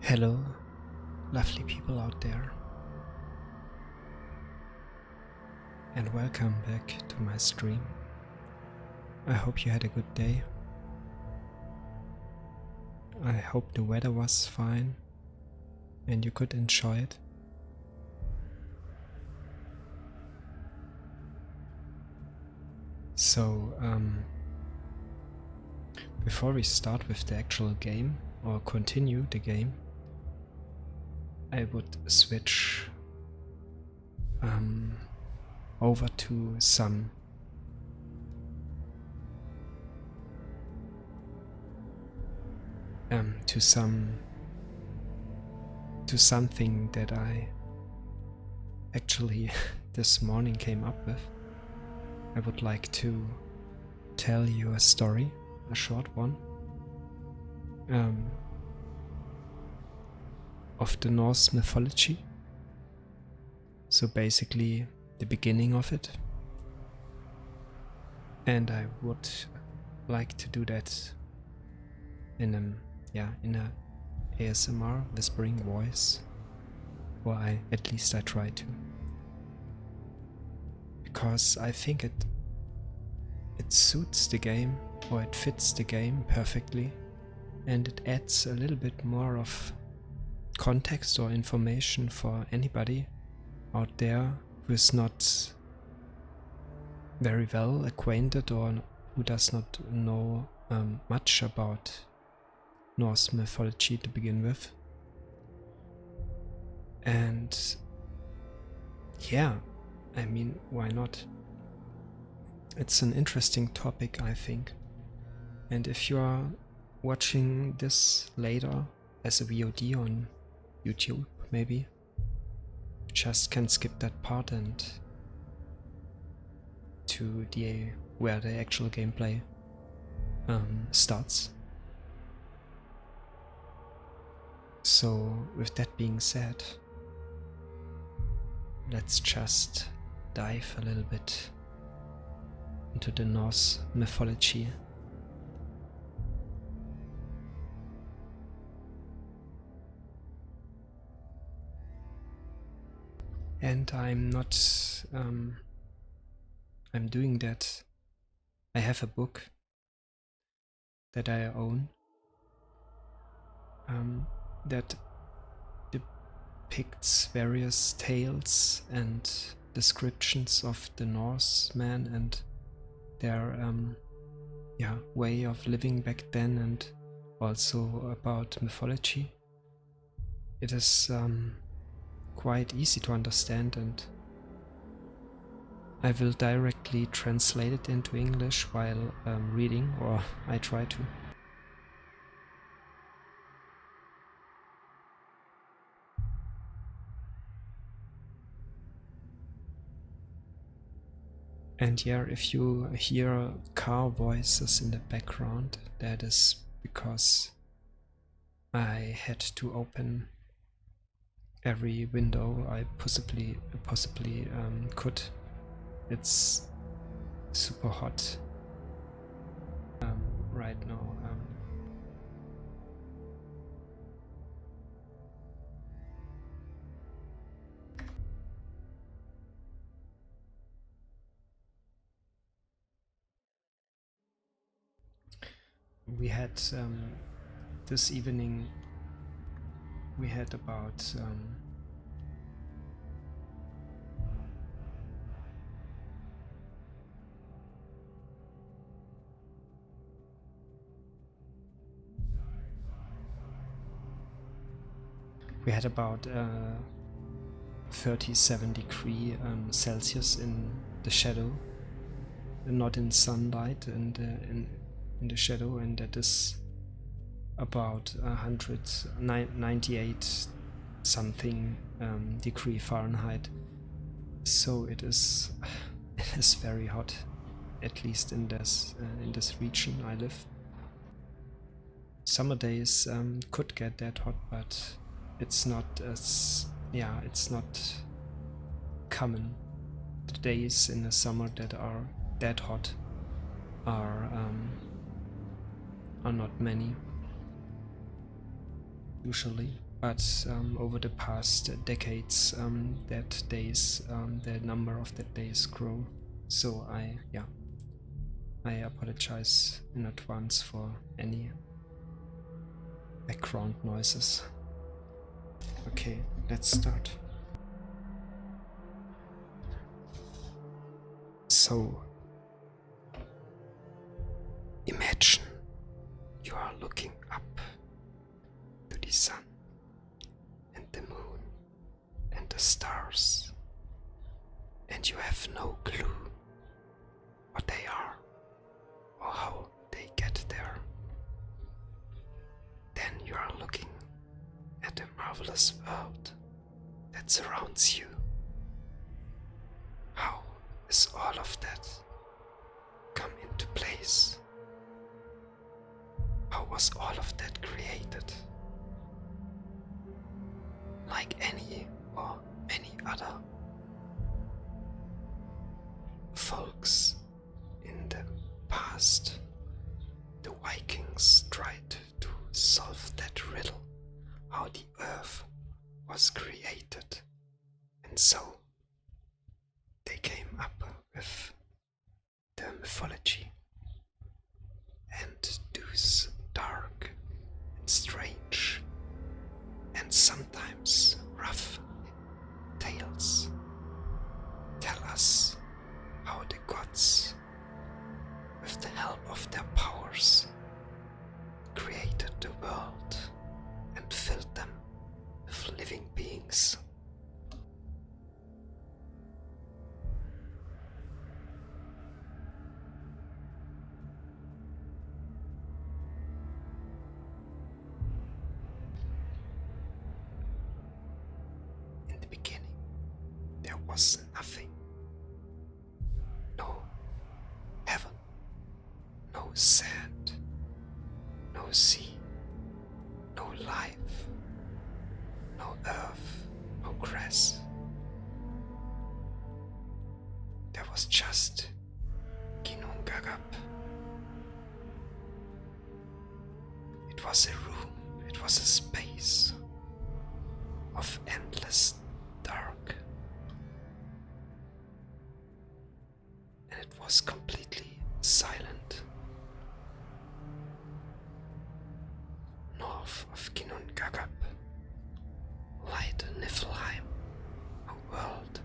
Hello, lovely people out there, and welcome back to my stream. I hope you had a good day. I hope the weather was fine and you could enjoy it. So, before we start with the actual game or continue the game, I would switch over to something that I actually this morning came up with. I would like to tell you a story, a short one, of the Norse mythology. So basically the beginning of it. And I would like to do that in a ASMR whispering voice, or at least I try to, because I think it suits the game, or it fits the game perfectly, and it adds a little bit more of context or information for anybody out there who is not very well acquainted or who does not know much about Norse mythology to begin with. And yeah, I mean, why not? It's an interesting topic, I think. And if you are watching this later as a VOD on YouTube, maybe, you just can skip that part and to where the actual gameplay starts. So with that being said, let's just dive a little bit into the Norse mythology. And I'm doing that. I have a book that I own that depicts various tales and descriptions of the Norsemen and their way of living back then, and also about mythology. It is quite easy to understand, and I will directly translate it into English while reading, or I try to. And yeah, if you hear car voices in the background, that is because I had to open every window I possibly could. It's super hot right now. We had this evening, we had about we had about 37 degrees Celsius in the shadow, not in sunlight, and in the shadow, and that is about 198 something degree Fahrenheit. So it is very hot, at least in this region I live. Summer days could get that hot, but it's not it's not common. The days in the summer that are that hot are not many usually, but over the past decades, the number of that days grow. So I apologize in advance for any background noises. Okay, let's start. So, imagine you are looking up to the sun and the moon and the stars, and you have no clue what they are or how they get there. Then you are looking at the marvelous world that surrounds you. How is all of that come into place? How was all of that created? Like any or many other folks in the past, the Vikings tried to solve that riddle, how the earth was created. And so they came up with the mythology and those dark and strange and sometimes rough tales tell us how the gods, with the help of their powers, created the world and filled them with living beings. In the beginning, there was nothing. No heaven, no sand, no sea, no life, no earth, no grass. There was just Ginnungagap. It was a room, it was a space of endless dark. And it was completely silent. North of Ginnungagap lied Niflheim, a world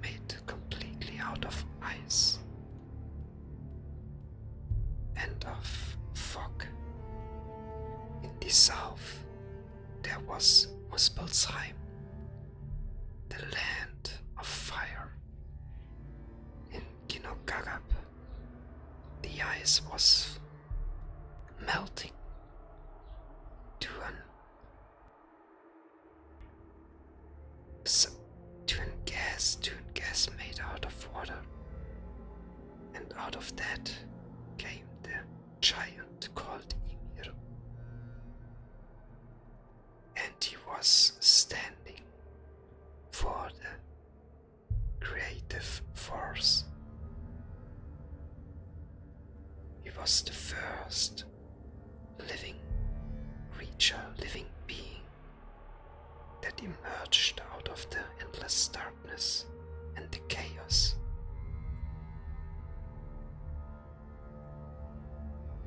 made completely out of ice and of fog. In the south there was Muspelheim, the land of fire. In Ginnungagap the ice was melting to a gas made out of water, and out of that came the giant called Ymir, and he was standing for the creative force. He was the first living creature, living being that emerged out of the endless darkness and the chaos.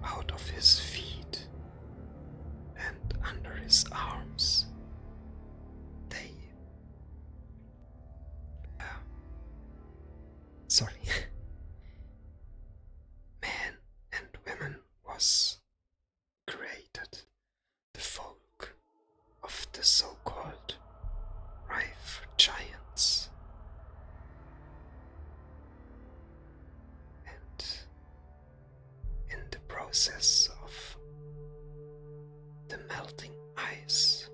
Out of his feet and under his arms, they men and women was created, the folk of the so-called Rife Giants. And in the process of the melting ice,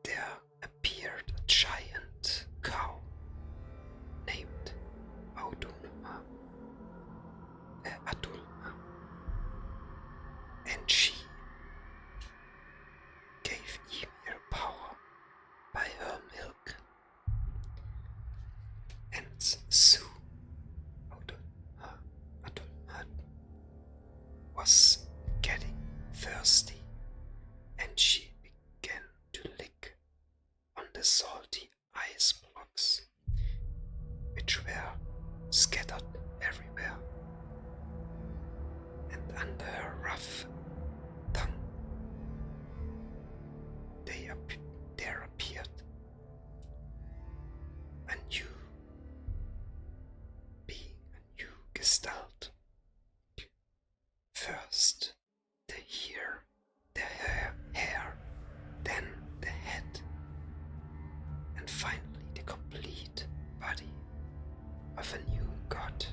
there appeared a giant cow named Adulma, and she gave Ymir power by her milk. And Su, Adulma, was getting thirsty under her rough tongue. There appeared a new being, a new gestalt. First the hair, then the head, and finally the complete body of a new god.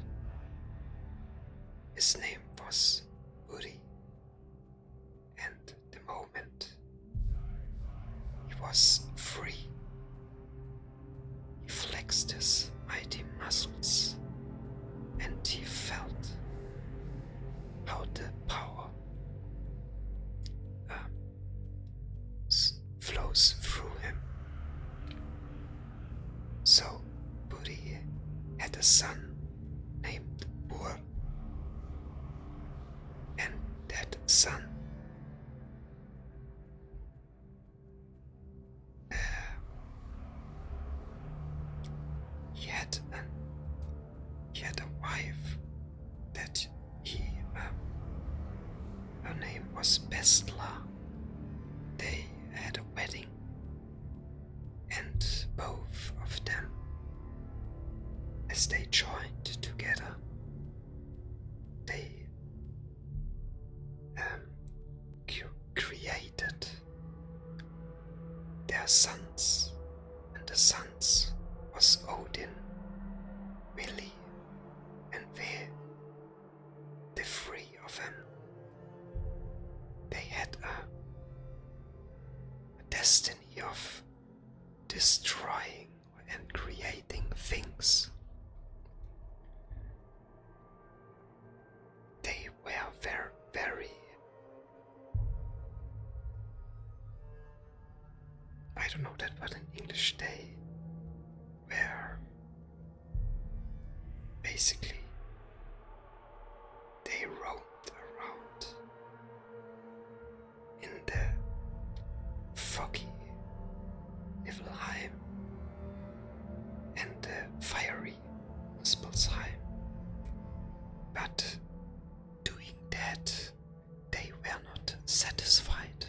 His name was Uri, and the moment he was free, he flexed his mighty muscles, and he felt how the power flows through him. So Buri had a son named Bur, and that son he had a wife that her name was Bestla. They had a wedding, and both of them, as they joined together, they created their sons, and the sons was Odin, Willi, and Ve. The three of them, they had a destiny of destroying and creating things. They were very, I don't know that word in English. They were basically, they roamed around in the foggy Niflheim and the fiery Muspelheim. But doing that, they were not satisfied.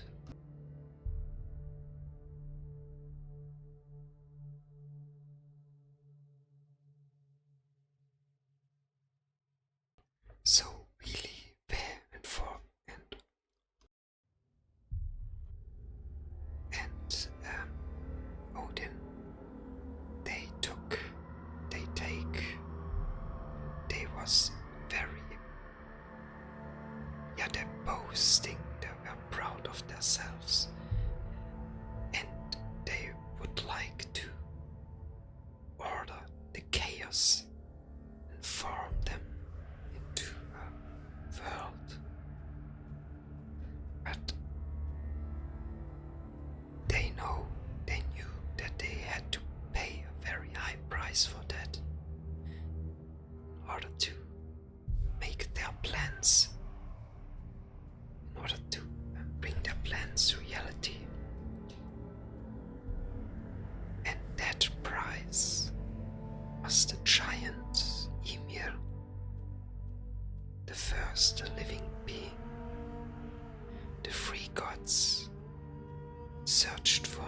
So Willi, Ve, and For and Odin, they was very, they're boasting, they were proud of themselves, and they would like to order the chaos and form them into a world. But they knew that they had to pay a very high price for that in order to make their plans, in order to bring their plans to reality. And that price was the giant Ymir, the first living being. The three gods searched for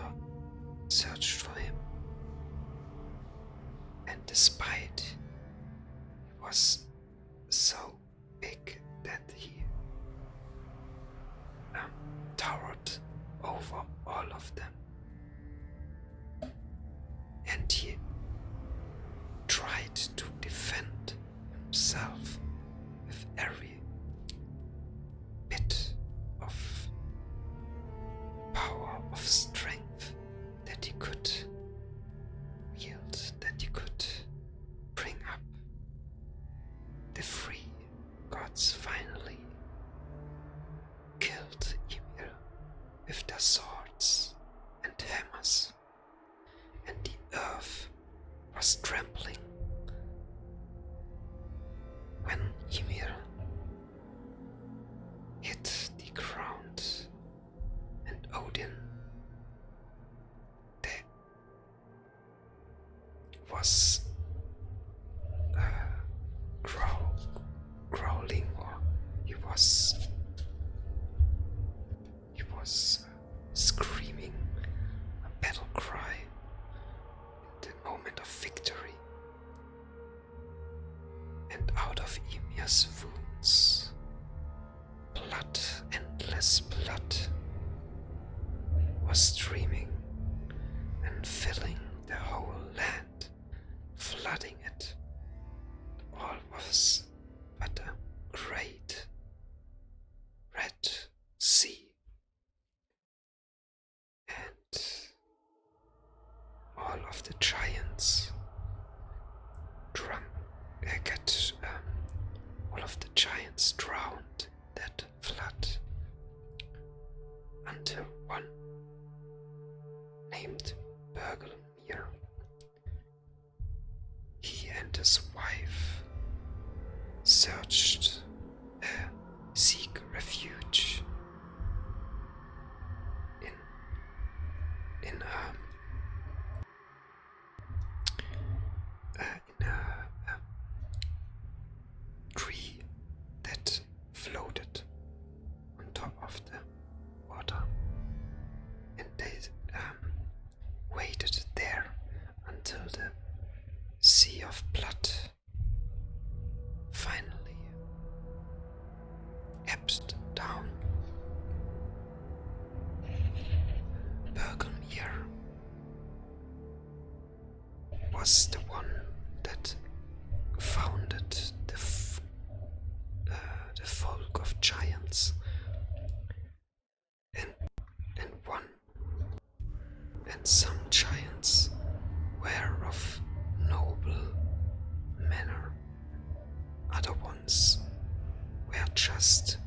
him, and despite he was so big that he towered over all of them, and he tried to defend himself with every bit of power, of strength that he could wield, that he could bring up. The three gods giants drowned that flood, until one named Bergelmir, he and his wife seek refuge in a tree that floated on top of the water, and they waited there until the sea of blood finally ebbed down. Bergelmir was the one that founded the folk of giants, and some giants were of noble manner, other ones were just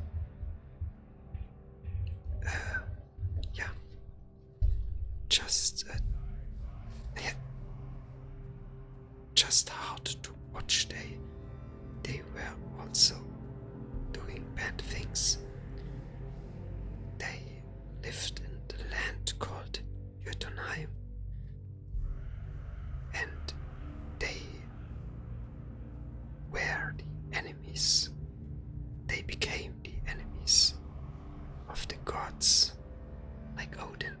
just hard to watch. They were also doing bad things. They lived in the land called Jotunheim, and they were the enemies. They became the enemies of the gods, like Odin.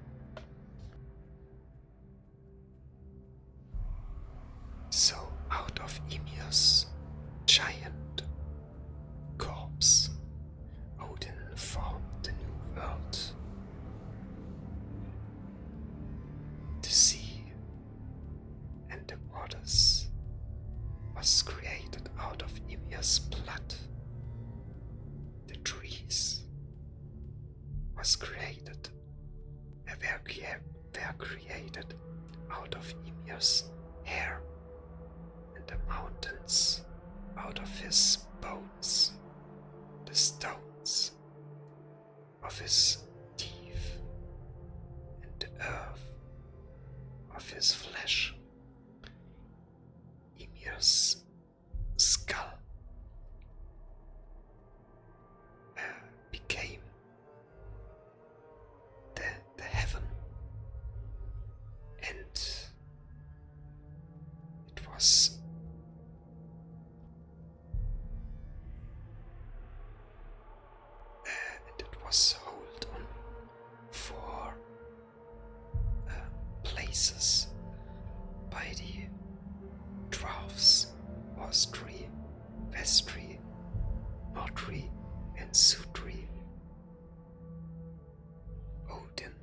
So out of Ymir's giant corpse, Odin formed the new world. The sea and the waters was created out of Ymir's blood. The trees was created, were created out of Ymir's hair, and the mountains out of his bones, the stones of his teeth, and the earth of his flesh. Ymir's skull became the heaven, and it was held on four places by the dwarfs: Ostri, Vestri, Nordri, and Sudri. Odin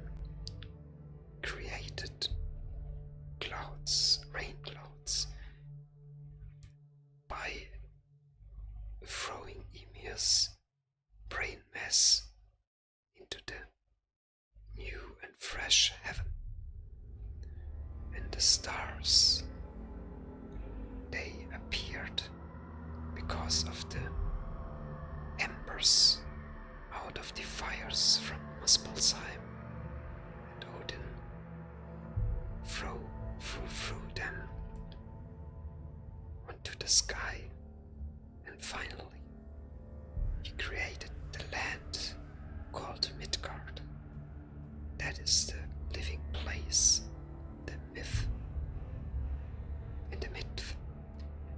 created rain clouds, by throwing Ymir's brain mass into the new and fresh heaven. And the stars, they appeared because of the embers out of the fires from Muspelheim, and Odin threw them onto the sky, and finally he created the land called Midgard. That is the living place, the myth,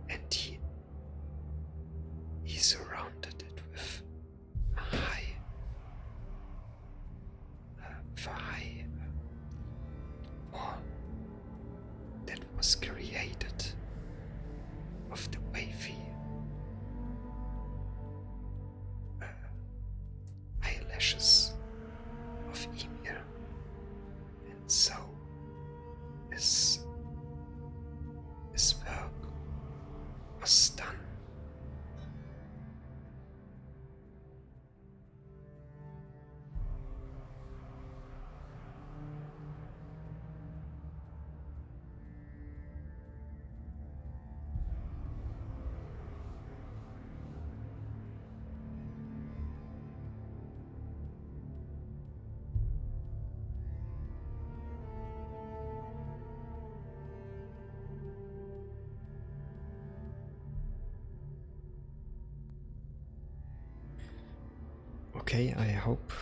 and he surrounded it with a high wall that was created of the wavy eyelashes of Ymir, and so his work was done. Okay, I hope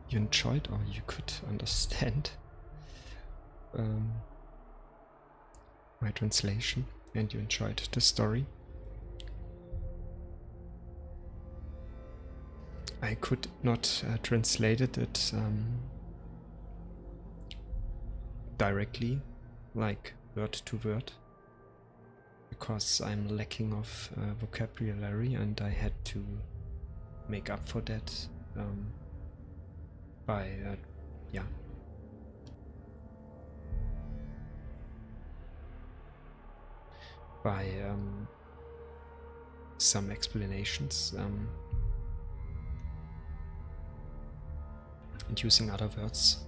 you enjoyed or you could understand my translation and you enjoyed the story. I could not translate it directly, like word to word, because I'm lacking of vocabulary, and I had to make up for that by some explanations and using other words.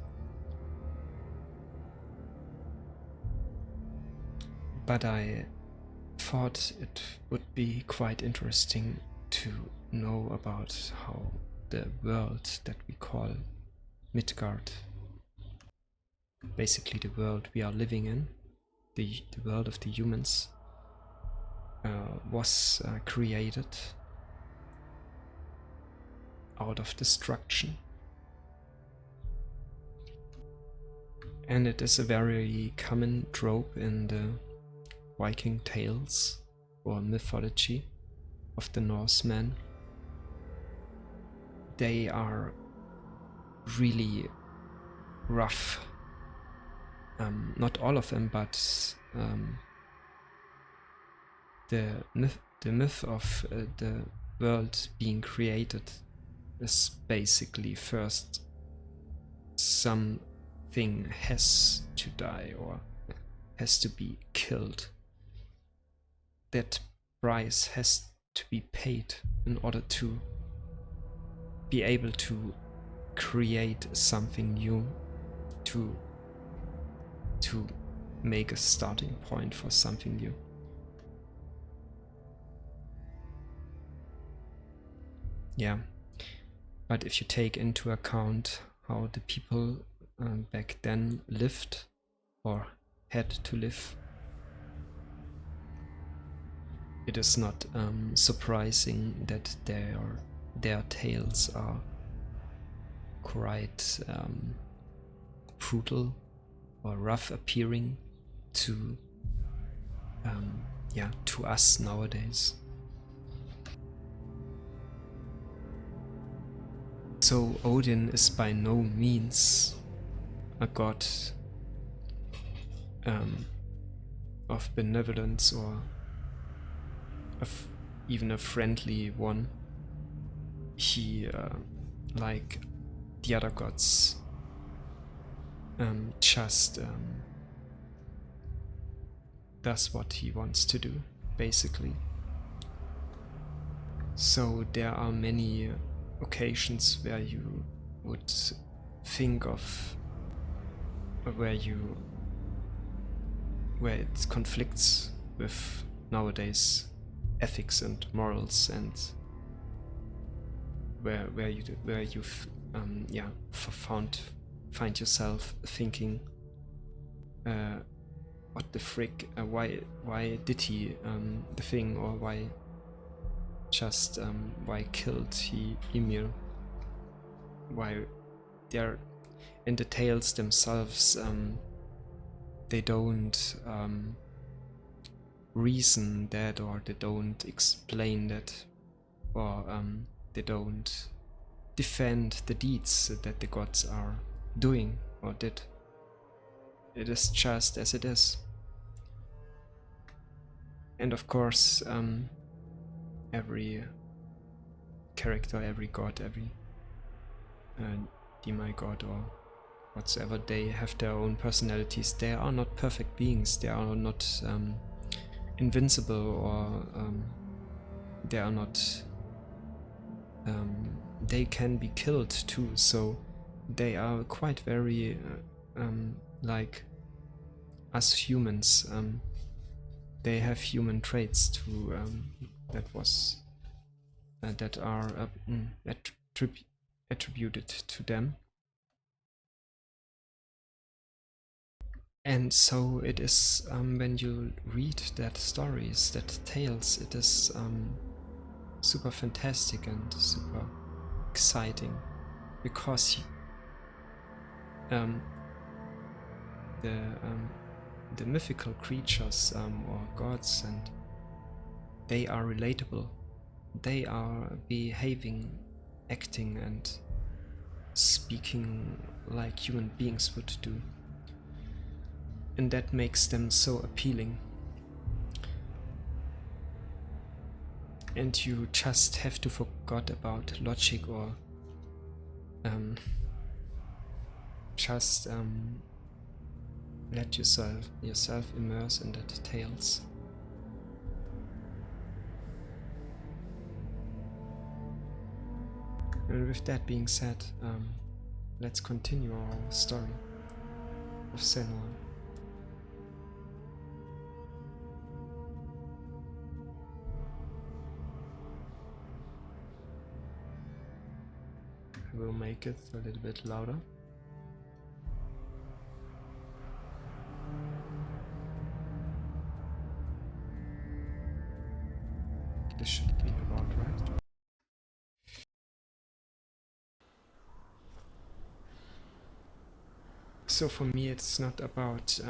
But I thought it would be quite interesting to know about how the world that we call Midgard, basically the world we are living in, the world of the humans, was created out of destruction. And it is a very common trope in the Viking tales or mythology of the Norsemen. They are really rough. Not all of them, but the myth of the world being created is basically first something has to die or has to be killed. That price has to be paid in order to be able to create something new, to make a starting point for something new. Yeah, but if you take into account how the people back then lived or had to live, it is not surprising that their tales are quite brutal or rough appearing to us nowadays. So Odin is by no means a god of benevolence or even a friendly one. He, like the other gods, just does what he wants to do, basically. So there are many occasions where you would think of where it conflicts with nowadays ethics and morals, and where you find yourself thinking, what the frick? Why did he the thing, or why killed he Ymir? Why they're in the tales themselves? They don't reason that, or they don't explain that, or they don't defend the deeds that the gods are doing or did. It is just as it is. And of course, every character, every god, every demigod or whatsoever, they have their own personalities. They are not perfect beings. They are not invincible, or they are not. They can be killed too. So they are quite very like us humans. They have human traits too. That are attributed to them. And so it is, when you read that stories, that tales, it is super fantastic and super exciting because the mythical creatures or gods, and they are relatable. They are behaving, acting and speaking like human beings would do. And that makes them so appealing. And you just have to forget about logic or just let yourself immerse in the details. And with that being said, let's continue our story of Senua. I will make it a little bit louder. This should be about right. So for me it's not about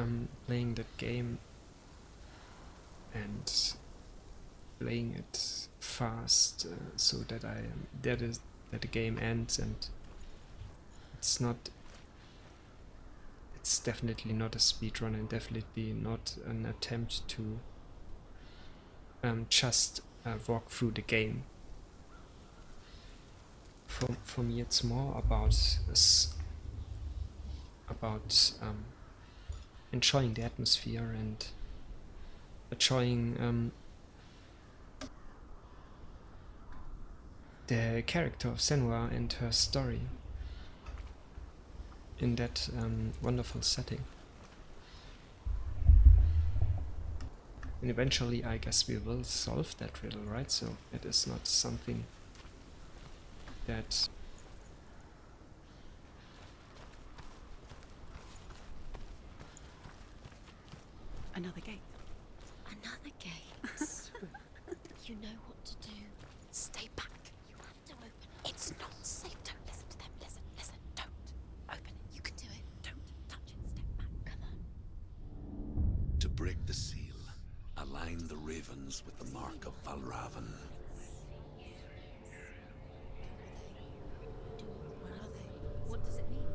playing that game and playing it fast so that the game ends, and it's definitely not a speedrun and definitely not an attempt to just walk through the game. For me it's more about enjoying the atmosphere and enjoying the character of Senua and her story in that wonderful setting. And eventually I guess we will solve that riddle, right? So it is not something that Another gate. Another gate. You know what to do. Stay back. You have to open it. It's not safe. Don't listen to them. Listen. Don't open it. You can do it. Don't touch it. Step back. Come on. To break the seal, align the ravens with the mark of Valravan. Where are they? What does it mean?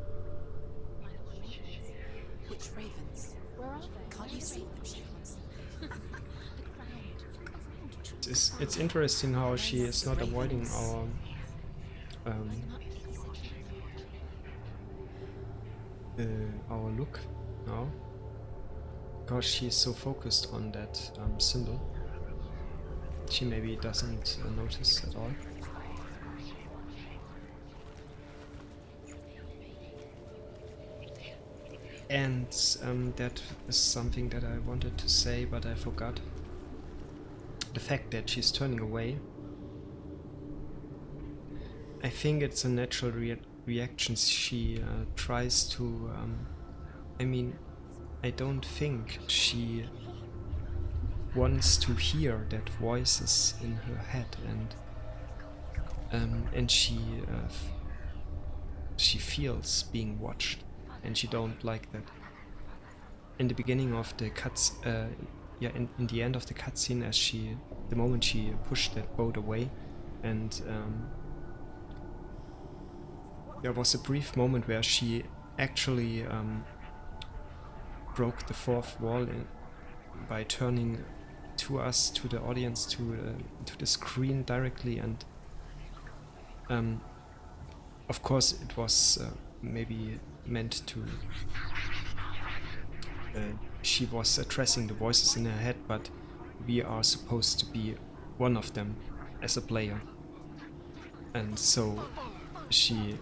Which ravens? Where are they? Can't you see them? Look around. it's interesting how she is not avoiding our look now, because she is so focused on that symbol. She maybe doesn't notice at all. And that is something that I wanted to say, but I forgot. The fact that she's turning away. I think it's a natural reaction. She tries to... I mean, I don't think she wants to hear that voices in her head, and she feels being watched. And she don't like that. In the beginning of the cuts, in the end of the cutscene, the moment she pushed that boat away, and there was a brief moment where she actually broke the fourth wall by turning to us, to the audience, to the screen directly, and of course it was maybe meant to she was addressing the voices in her head, but we are supposed to be one of them as a player, and so she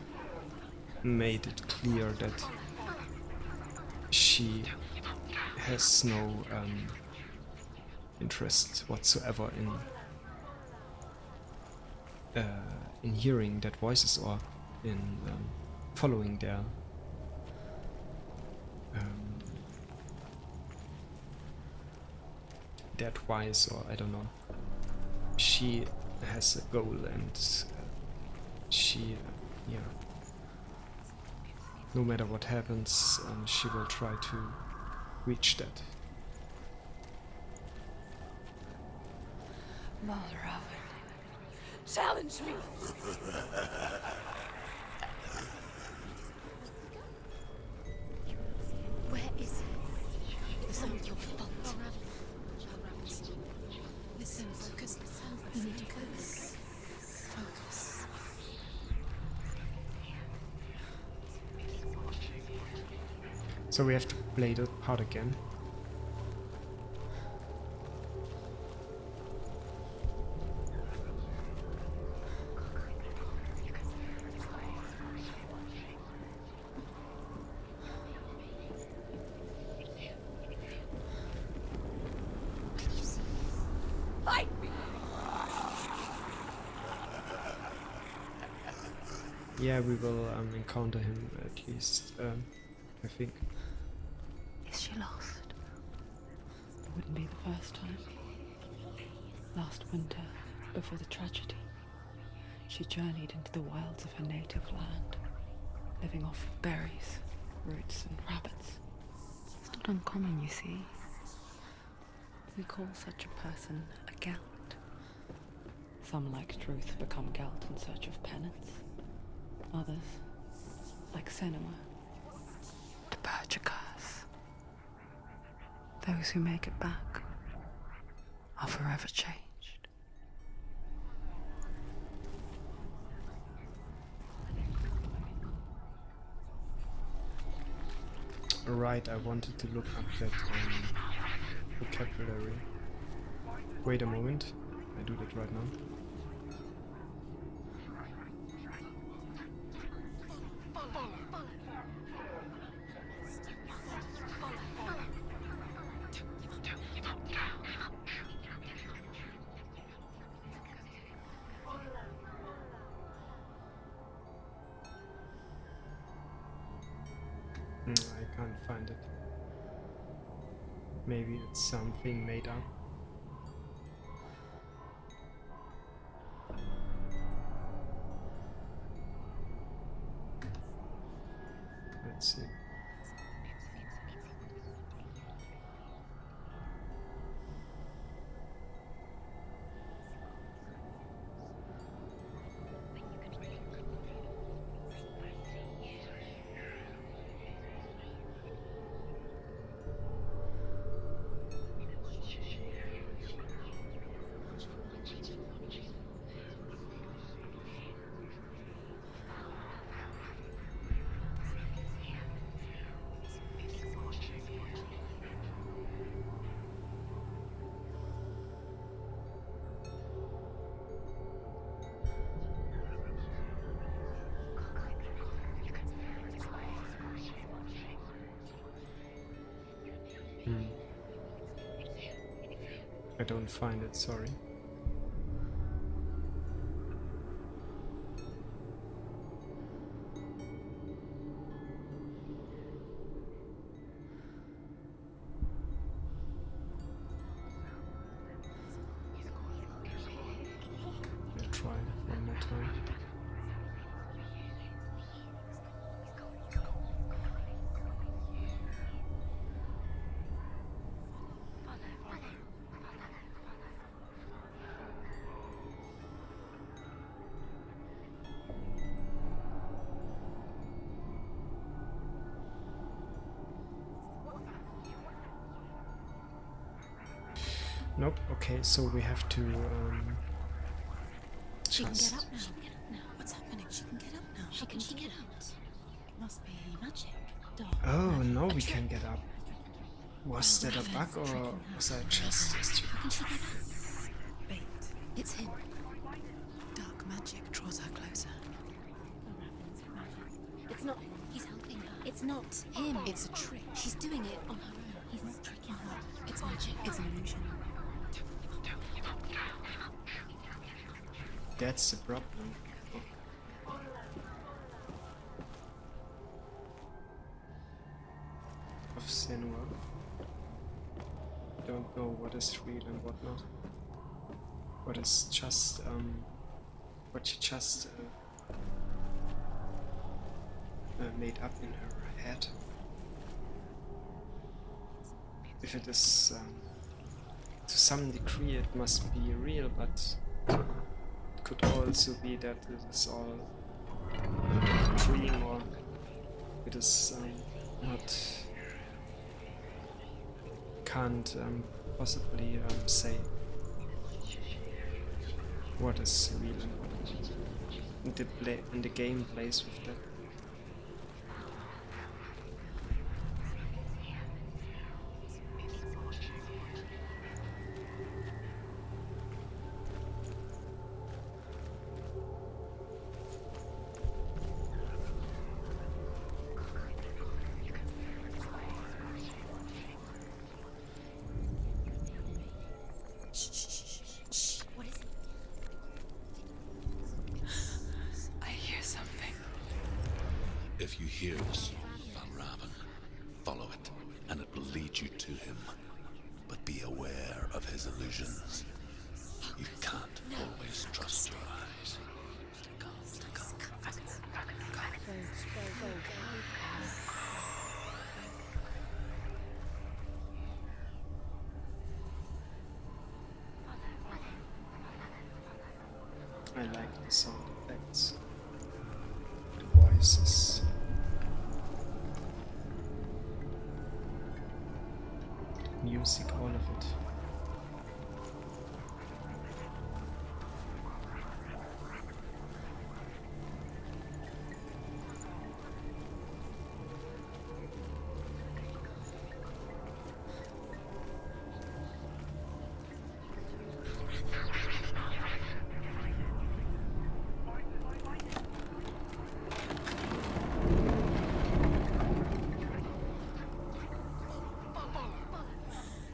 made it clear that she has no interest whatsoever in hearing that voices or in following their advice, or I don't know. She has a goal, and she, yeah, no matter what happens, she will try to reach that. Challenge me! Where is he? It's not your fault. Listen, focus. You need to focus. Focus. So we have to play that part again. Fight me! Yeah, we will encounter him at least, I think. Is she lost? It wouldn't be the first time. Last winter, before the tragedy, she journeyed into the wilds of her native land, living off berries, roots, and rabbits. It's not uncommon, you see. We call such a person a Gelt. Some, like Truth, become Gelt in search of penance. Others, like Senua, to purge a curse. Those who make it back are forever changed. Right, I wanted to look up that vocabulary. Wait a moment, I do that right now. I can't find it. Maybe it's something made up. Let's see. I don't find it, sorry. I'll try one more time. Nope, okay, so we have to She can get just up now. What's happening? She can get up now. How can she get up? It must be magic. Dark Oh, magic. no, A we trick. can get up. Was that a bug or was I just stupid? How can she get up? Bait. It's him. Dark magic draws her closer. It's not. He's helping her. It's not him. It's a trick. She's doing it on her own. He's not tricking her. It's magic. It's an illusion. That's the problem. Of Senua. Don't know what is real and what not. What is just what she just made up in her head. If it is to some degree it must be real, but it could also be that it is all a dream, or it is not, can't possibly say what is real and what not. And the game plays with that. What is it? I hear something. If you hear us, Valravan, follow it, and it will lead you to him. But be aware of his illusions. You can't always trust your eyes. I like the sound effects, the voices. Music, all of it.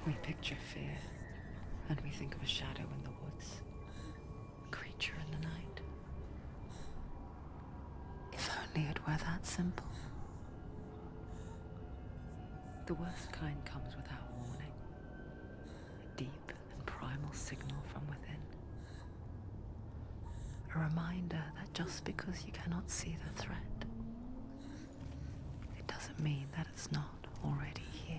We picture fear, and we think of a shadow in the woods, a creature in the night. If only it were that simple. The worst kind comes without warning, a deep and primal signal from within. A reminder that just because you cannot see the threat, it doesn't mean that it's not already here.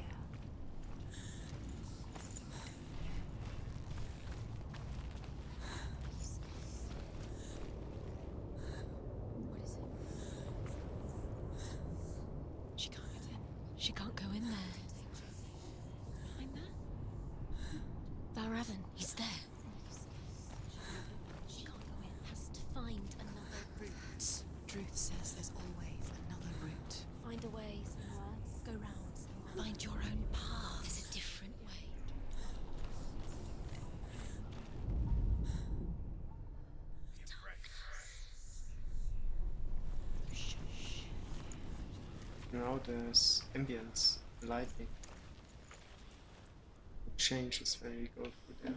What is it? She can't get in. She can't go in there. Behind there? Valravan, he's there. She can't go in. Has to find another route. Truth says there's always another route. Find a way, Senua. Go round. Find your own path. There's a different way. Now there's ambience, lighting. It changes when we go through there.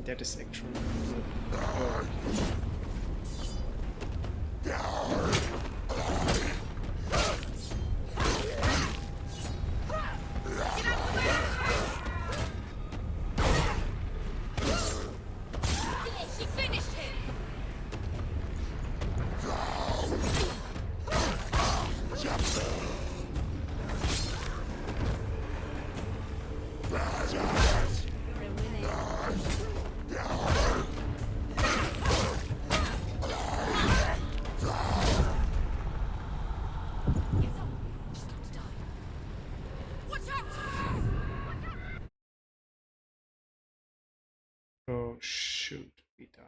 That is actually She finished him! oh shoot, we died.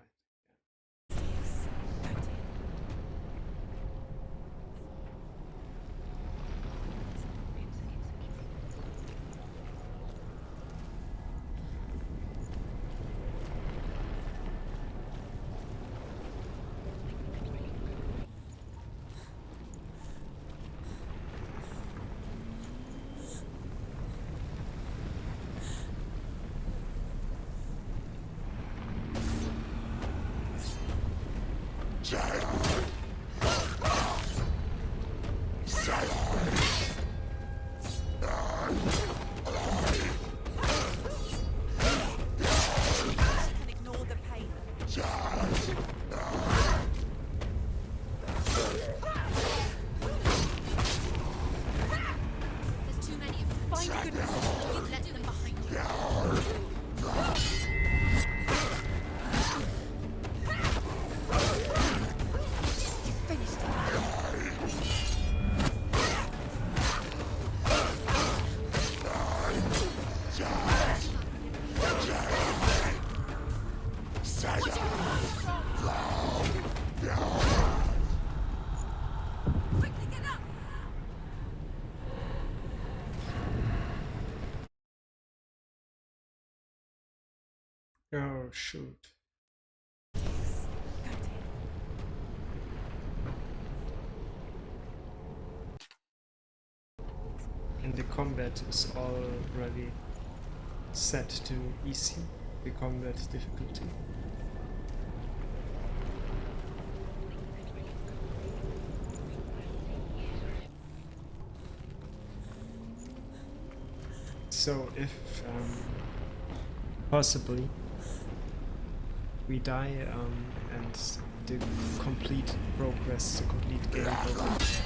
Find a good reason. You've left them behind you. You finished it. Quickly get up! Oh, shoot. And the combat is already set to easy, the combat difficulty. So if possibly we die and the complete progress, the complete game progress.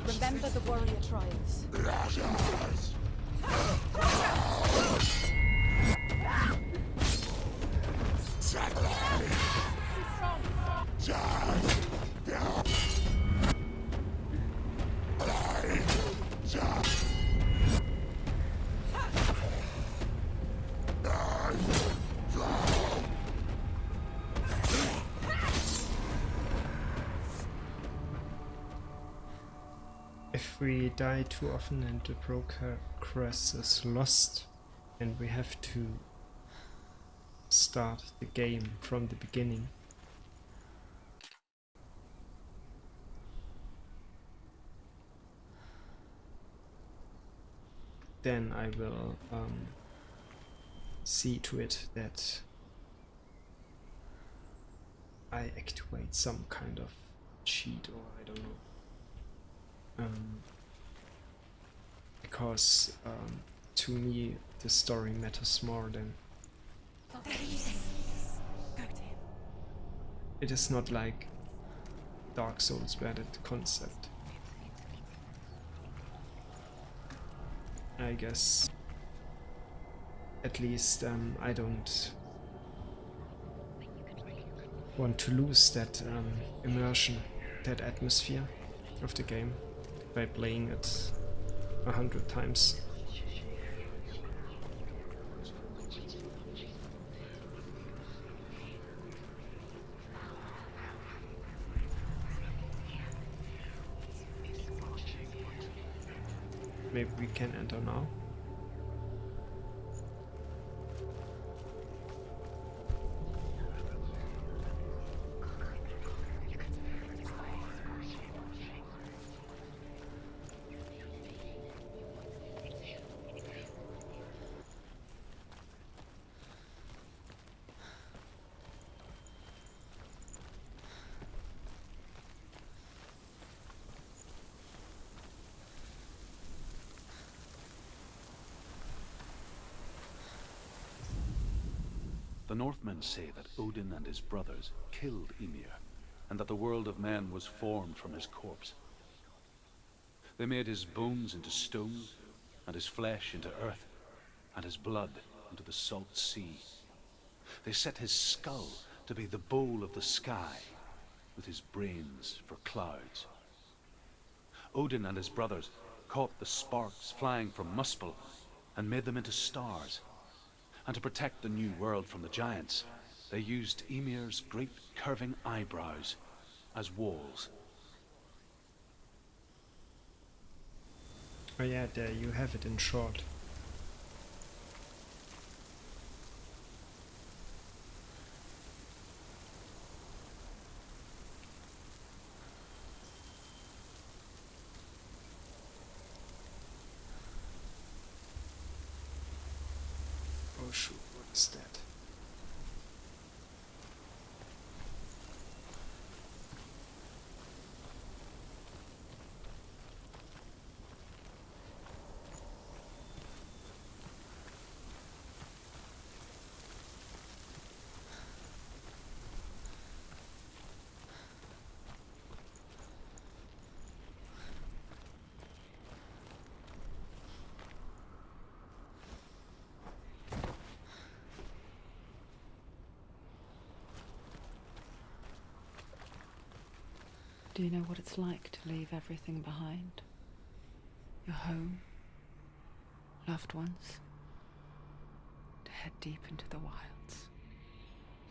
Remember the warrior trials. If we die too often and the progress is lost and we have to start the game from the beginning, then I will see to it that I activate some kind of cheat, or I don't know. Because to me the story matters more than it is not like Dark Souls where that concept, I guess, at least I don't want to lose that immersion, that atmosphere of the game by playing it 100 times. Maybe we can enter now. The Northmen say that Odin and his brothers killed Ymir, and that the world of men was formed from his corpse. They made his bones into stone, and his flesh into earth, and his blood into the salt sea. They set his skull to be the bowl of the sky, with his brains for clouds. Odin and his brothers caught the sparks flying from Muspel and made them into stars. And to protect the new world from the giants, they used Ymir's great curving eyebrows as walls. Oh yeah, there you have it in short. Oh shoot, what is that? Do you know what it's like to leave everything behind? Your home, loved ones, to head deep into the wilds,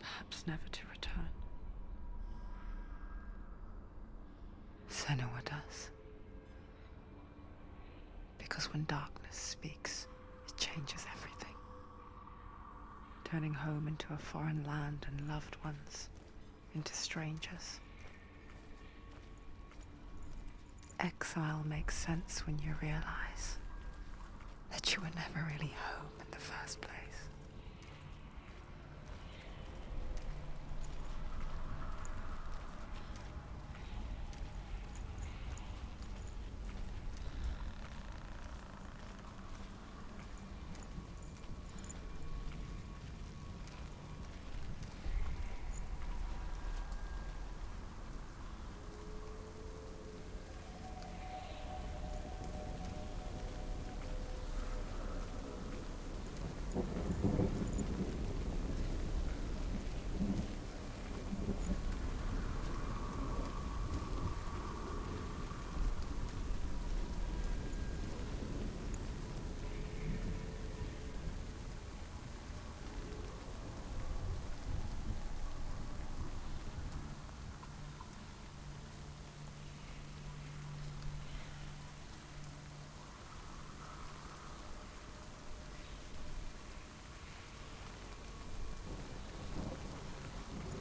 perhaps never to return. Senua does. Because when darkness speaks, it changes everything. Turning home into a foreign land and loved ones into strangers. Exile makes sense when you realize that you were never really home in the first place.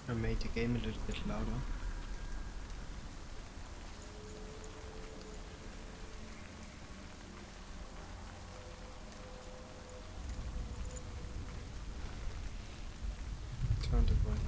I made the game a little bit louder. Turned it volume.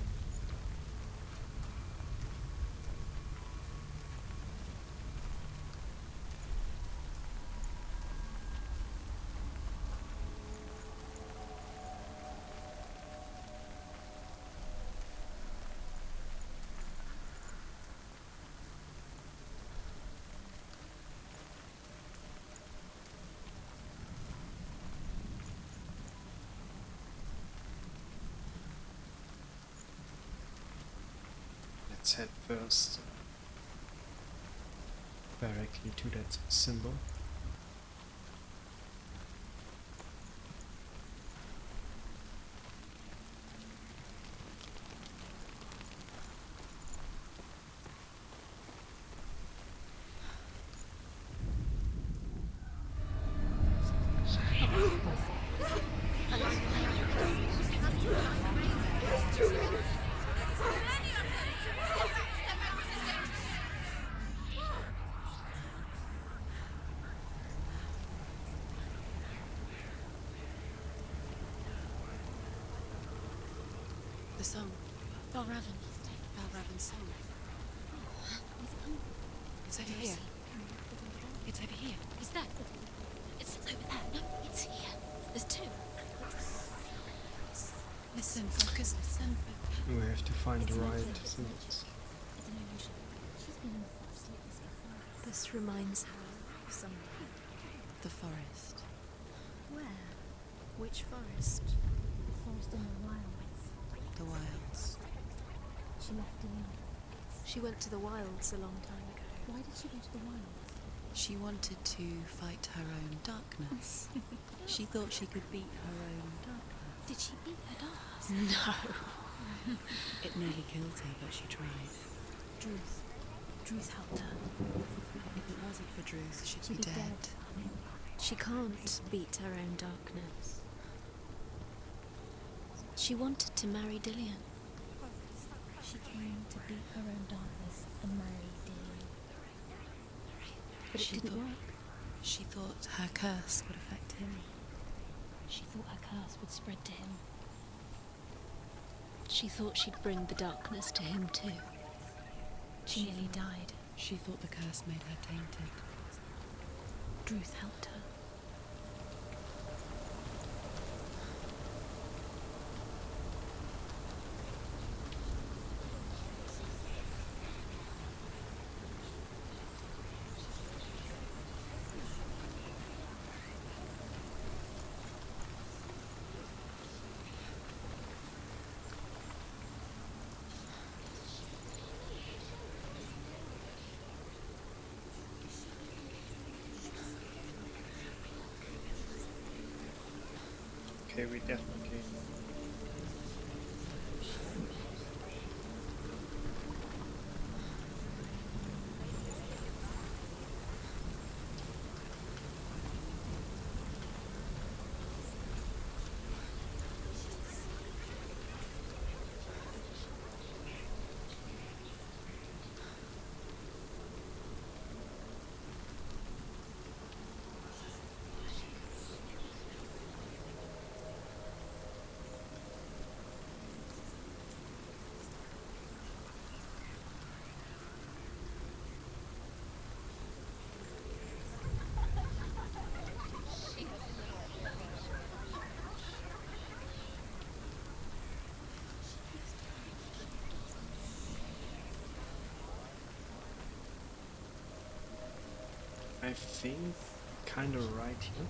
Let's head first directly to that symbol. The song. Balraven. Balraven's song. It's over here. It's over here. Is that? It's over there. No, it's here. There's two. Listen, focus, listen. We have to find the right symbols. This reminds her of something. The forest. Where? Which forest? The forest in the wilds. The wilds. She left Dillian. She went to the wilds a long time ago. Why did she go to the wilds? She wanted to fight her own darkness. She thought she could beat her own darkness. Did she beat her darkness? No. It nearly killed her, but she tried. Druth helped her. If it wasn't for Druth, she'd She'd be be dead. dead. She can't beat her own darkness. She wanted to marry Dillian. She came to beat her own darkness and marry Dillian. But it didn't work. She thought her curse would affect him. She thought her curse would spread to him. She thought she'd bring the darkness to him too. She nearly died. She thought the curse made her tainted. Druth helped her. Okay, we definitely. I think kind of right here.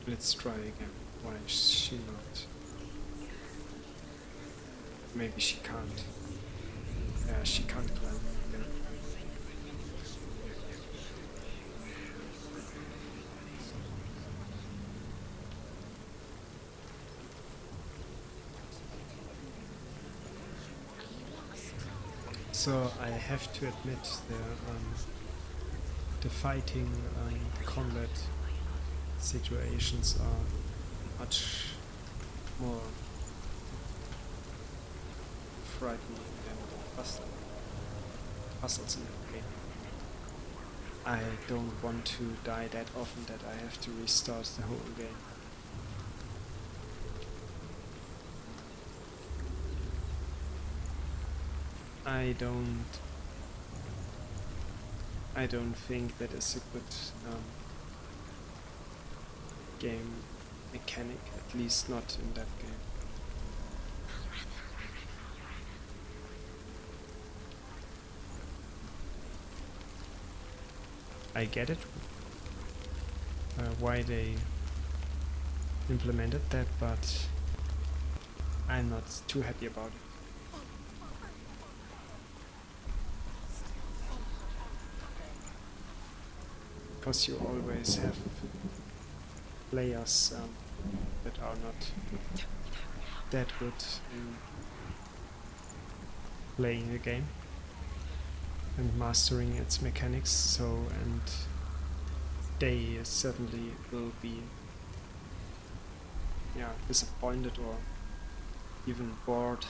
Let's try again. Why is she not? Maybe she can't. Yeah, she can't climb there. So I have to admit the fighting the combat situations are much more frightening than the puzzles in the game. I don't want to die that often that I have to restart the whole game. I don't think that is a good game mechanic, at least not in that game. I get it, why they implemented that, but I'm not too happy about it. Because you always have players that are not that good in playing the game and mastering its mechanics, so and they certainly will be disappointed or even bored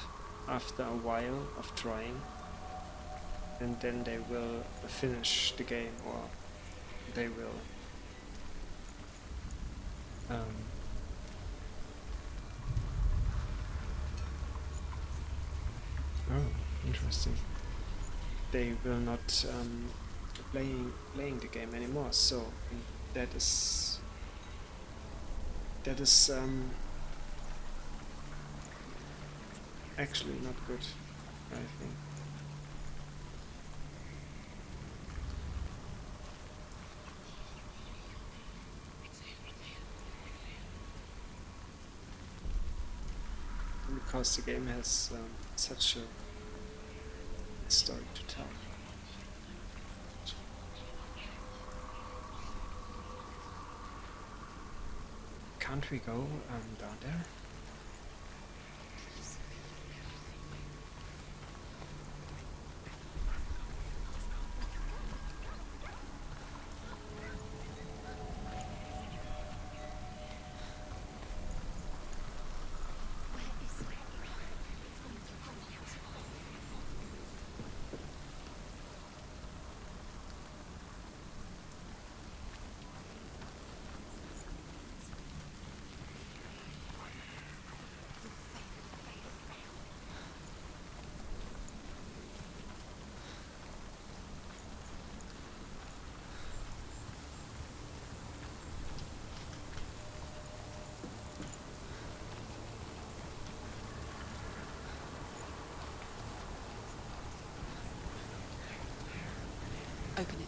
after a while of trying, and then they will finish the game, or they will oh, interesting. They will not playing the game anymore. So that is actually not good, I think. Because the game has such a story to tell. Can't we go down there? Open it.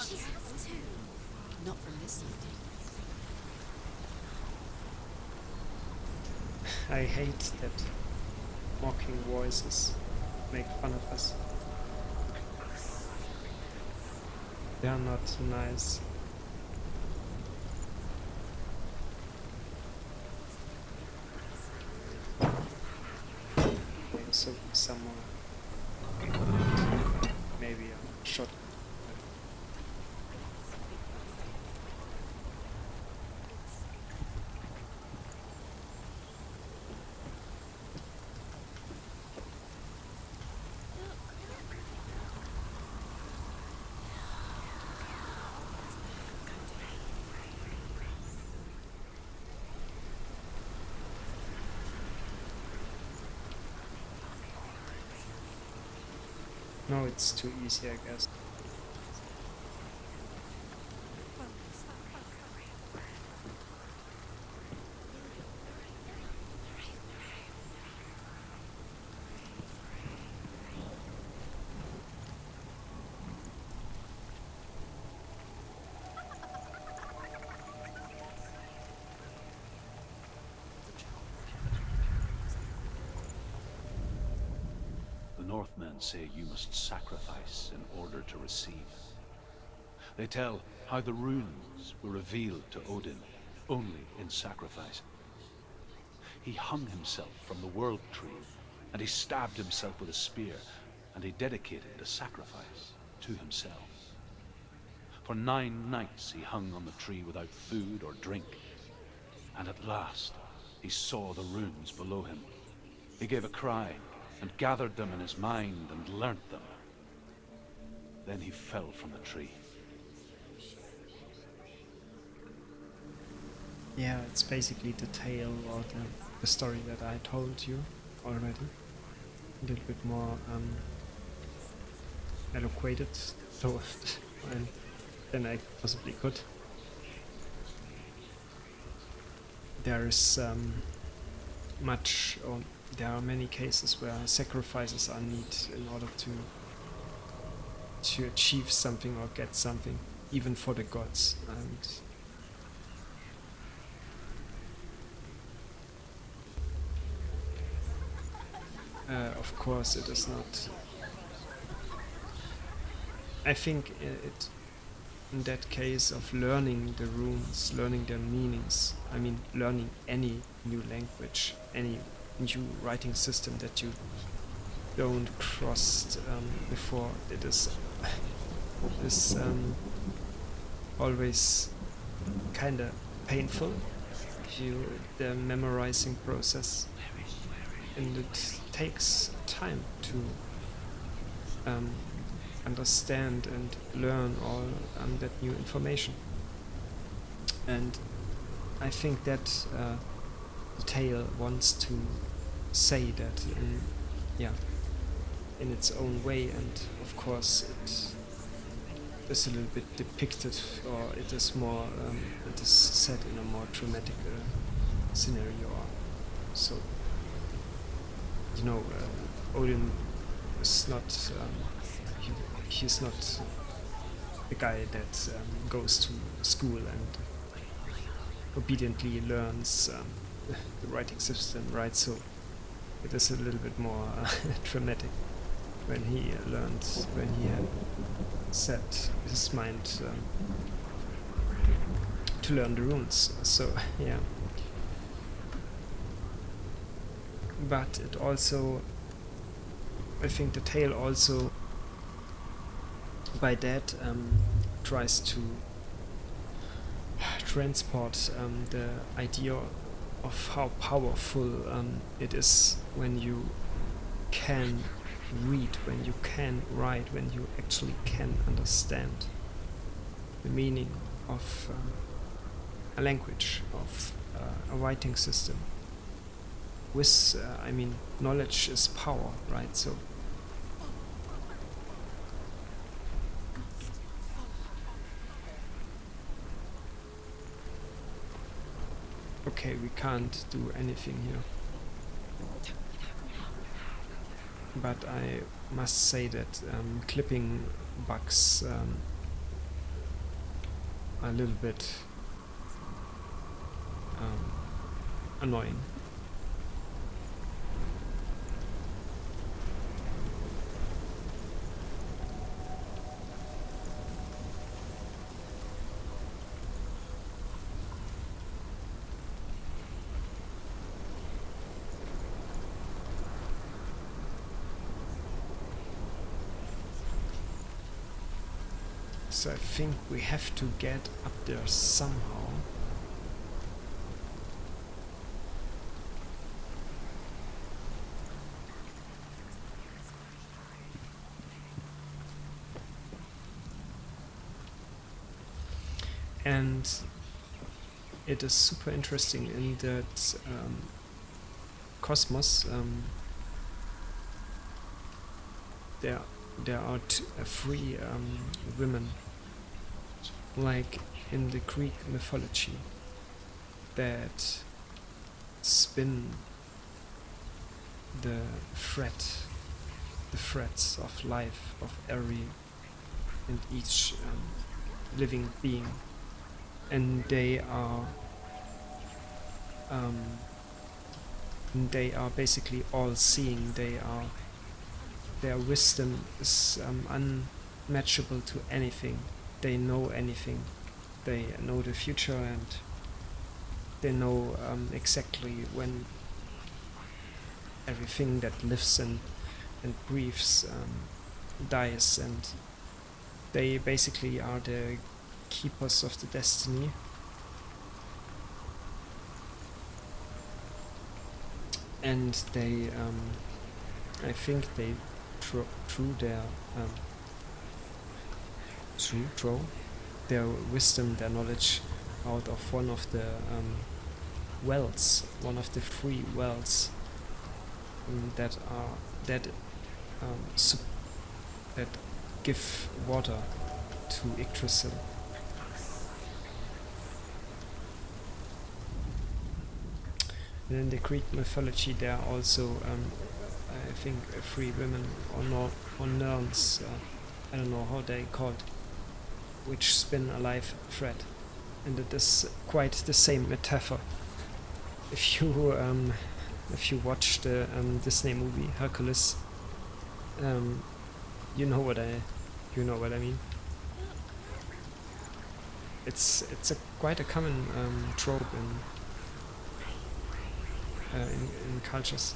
She has to. Not from this side. I hate that mocking voices make fun of us. They are not nice. So someone maybe a shot. No, it's too easy, I guess. The Northmen say you must sacrifice in order to receive. They tell how the runes were revealed to Odin only in sacrifice. He hung himself from the world tree, and he stabbed himself with a spear, and he dedicated the sacrifice to himself. For 9 nights he hung on the tree without food or drink, and at last he saw the runes below him. He gave a cry, and gathered them in his mind and learnt them. Then he fell from the tree. Yeah, it's basically the tale or the story that I told you already. A little bit more eloquated than I possibly could. There is there are many cases where sacrifices are needed in order to achieve something or get something, even for the gods. And of course, it is not. I think in that case of learning the runes, learning their meanings, I mean, learning any new language, any new writing system that you don't cross before, it is always kind of painful. The memorizing process, and it takes time to understand and learn all that new information. And I think that the tale wants to say that in its own way, and of course it is a little bit depicted, or it is more, it is set in a more dramatic scenario. So, you know, Odin is not, he's not the guy that goes to school and obediently learns the writing system, right? So it is a little bit more dramatic when he had set his mind to learn the runes. So yeah, but it also, I think the tale also by that tries to transport the idea of how powerful it is when you can read, when you can write, when you actually can understand the meaning of a language, of a writing system. With, I mean, knowledge is power, right? So okay, we can't do anything here. But I must say that clipping bugs are a little bit annoying. So I think we have to get up there somehow. And it is super interesting in that cosmos. There are three women, like in the Greek mythology, that spin the threads of life of every and each living being, and they are basically all-seeing. Their wisdom is unmatchable to anything. They know anything. They know the future, and they know exactly when everything that lives and breathes dies, and they basically are the keepers of the destiny. And they, I think they drew their wisdom, their knowledge out of one of the wells, one of the three wells that give water to Yggdrasil. And in the Greek mythology, there are also, I think, three women or nuns, I don't know how they called, which spin a life thread, and it is quite the same metaphor. If you watch the Disney movie Hercules, you know what I mean. It's quite a common trope in cultures.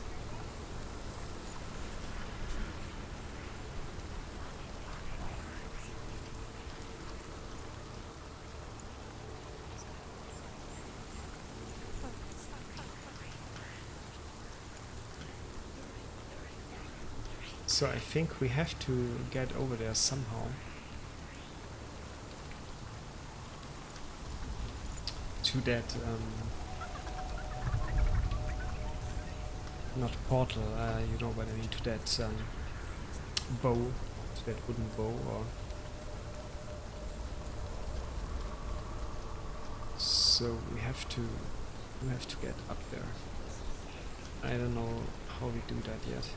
So I think we have to get over there somehow. To that, not portal, you know what I mean, to that bow, to that wooden bow or... So we have to get up there. I don't know how we do that yet.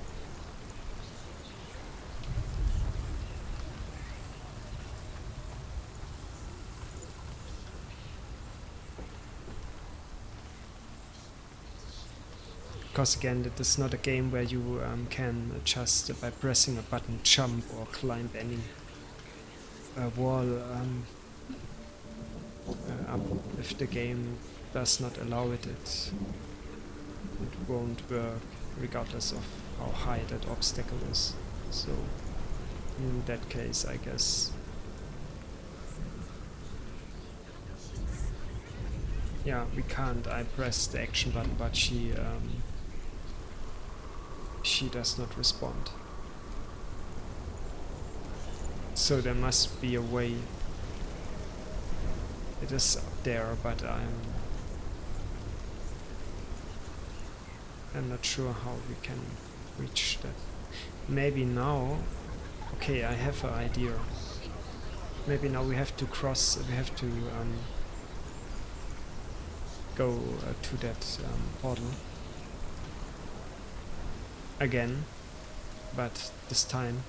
Because again, it is not a game where you can just by pressing a button jump or climb any wall up. If the game does not allow it, it won't work regardless of how high that obstacle is. So in that case, I guess, yeah, we can't. I press the action button, but she does not respond. So there must be a way. It is up there, but I'm not sure how we can reach that. Maybe now... Okay, I have an idea. Maybe now we have to cross... We have to go to that portal. Again. But this time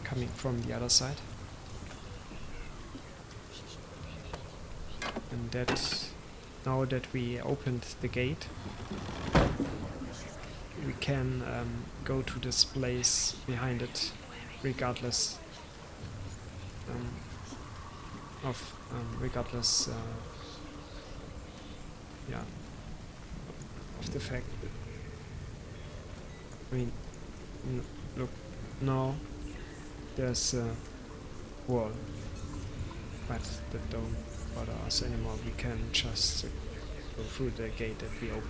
coming from the other side. And that... Now that we opened the gate, we can go to this place behind it, regardless yeah, of the fact that, I mean, look, now there's a wall, but that don't bother us anymore. We can just go through the gate that we opened.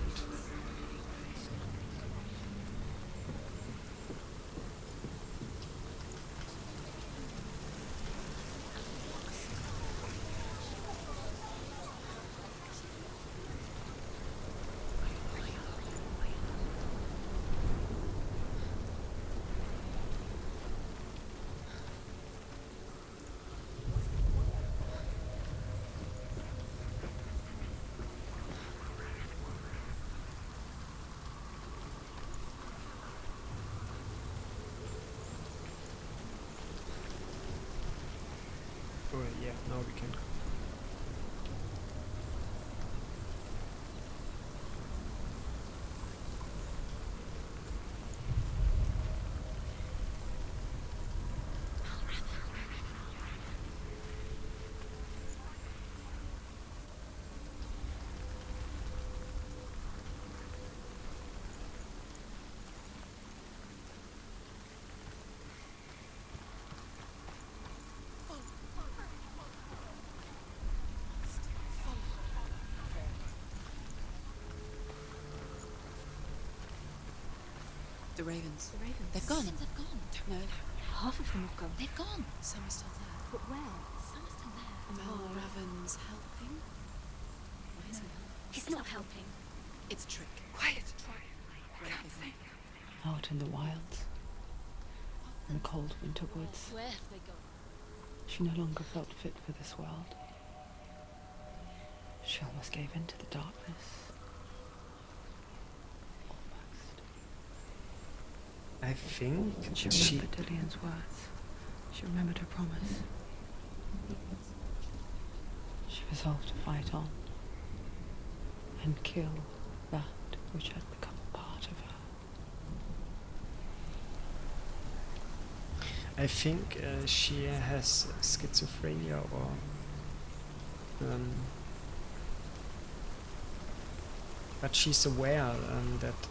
Oh yeah, now we can. The ravens. The ravens. They've gone. They've gone. No. Half of them have gone. They've gone. Some are still there. But where? Some are still there. Well, Raven's helping. Why isn't he? He's not helping. It's a trick. Quiet. Raven. Out in the wilds, in the cold winter woods, Where have they gone? she no longer felt fit for this world. She almost gave in to the darkness. Almost. I think She remembered Dillian's words. She remembered her promise. She resolved to fight on and kill that which had become a part of her. I think she has schizophrenia or but she's aware that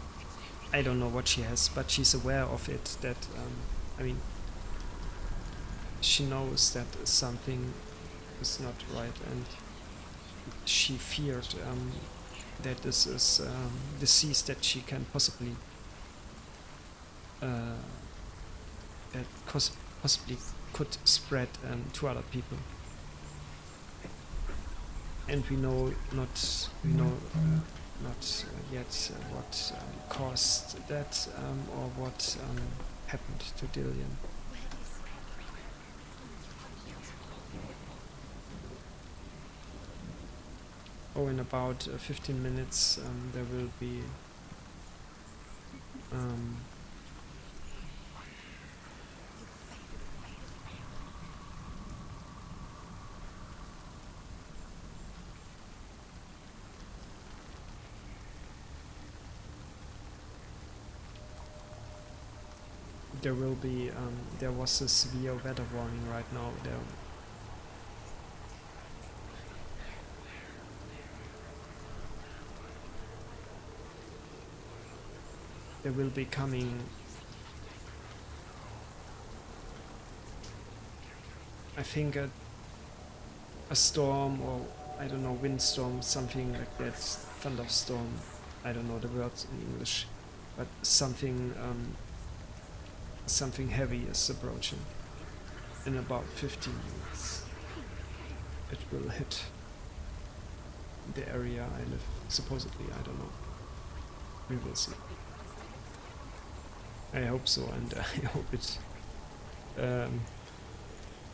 I don't know what she has, but she's aware of it. That I mean, she knows that something is not right, and she feared that this is disease that she can possibly possibly could spread to other people. And we know not yet what caused that or what happened to Dillian. Where is Oh, in about 15 minutes there will be there was a severe weather warning right now. There will be coming, I think, a storm, or I don't know, windstorm, something like that, thunderstorm. I don't know the words in English, but something something heavy is approaching. In about 15 minutes, it will hit the area I live. Supposedly, I don't know. We will see. I hope so, and I hope it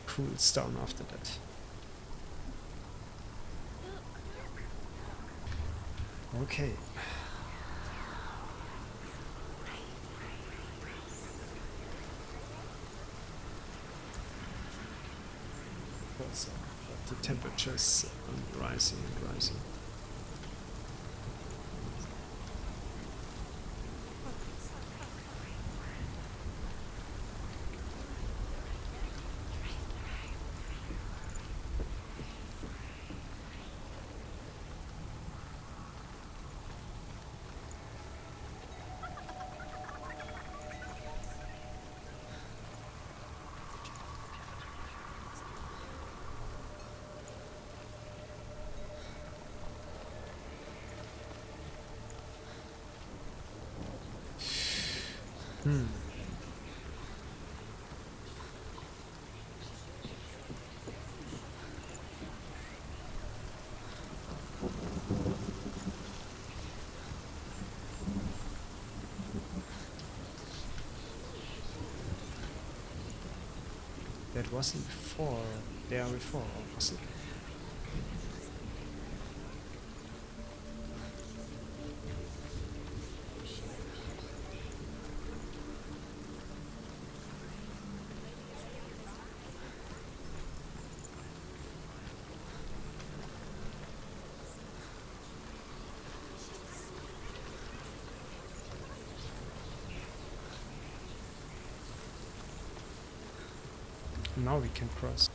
cools down after that. Okay. Also, the temperature's rising and rising. That wasn't before, there before, or was it? Now we can cross.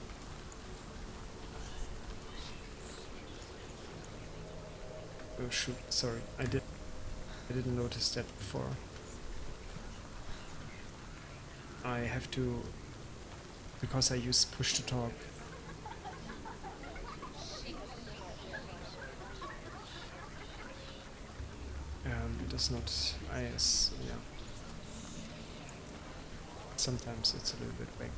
Oh shoot, sorry, I didn't notice that before. I have to, because I use push to talk. It does not, yeah. Sometimes it's a little bit vague.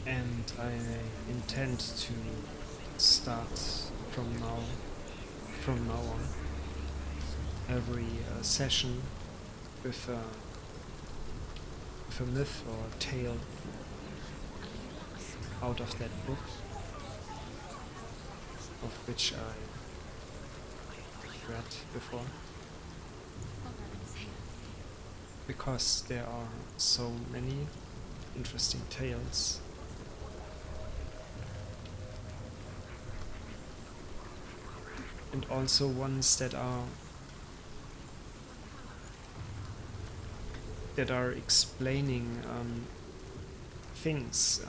And I intend to start from now on every session with a myth or tale out of that book, of which I read before, because there are so many interesting tales. And also ones that are explaining things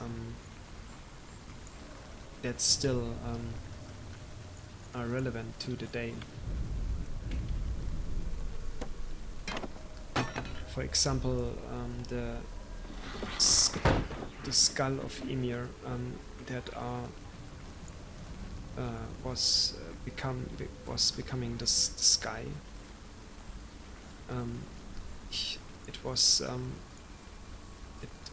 that still are relevant to the day. For example, the the skull of Ymir that was becoming the sky. It was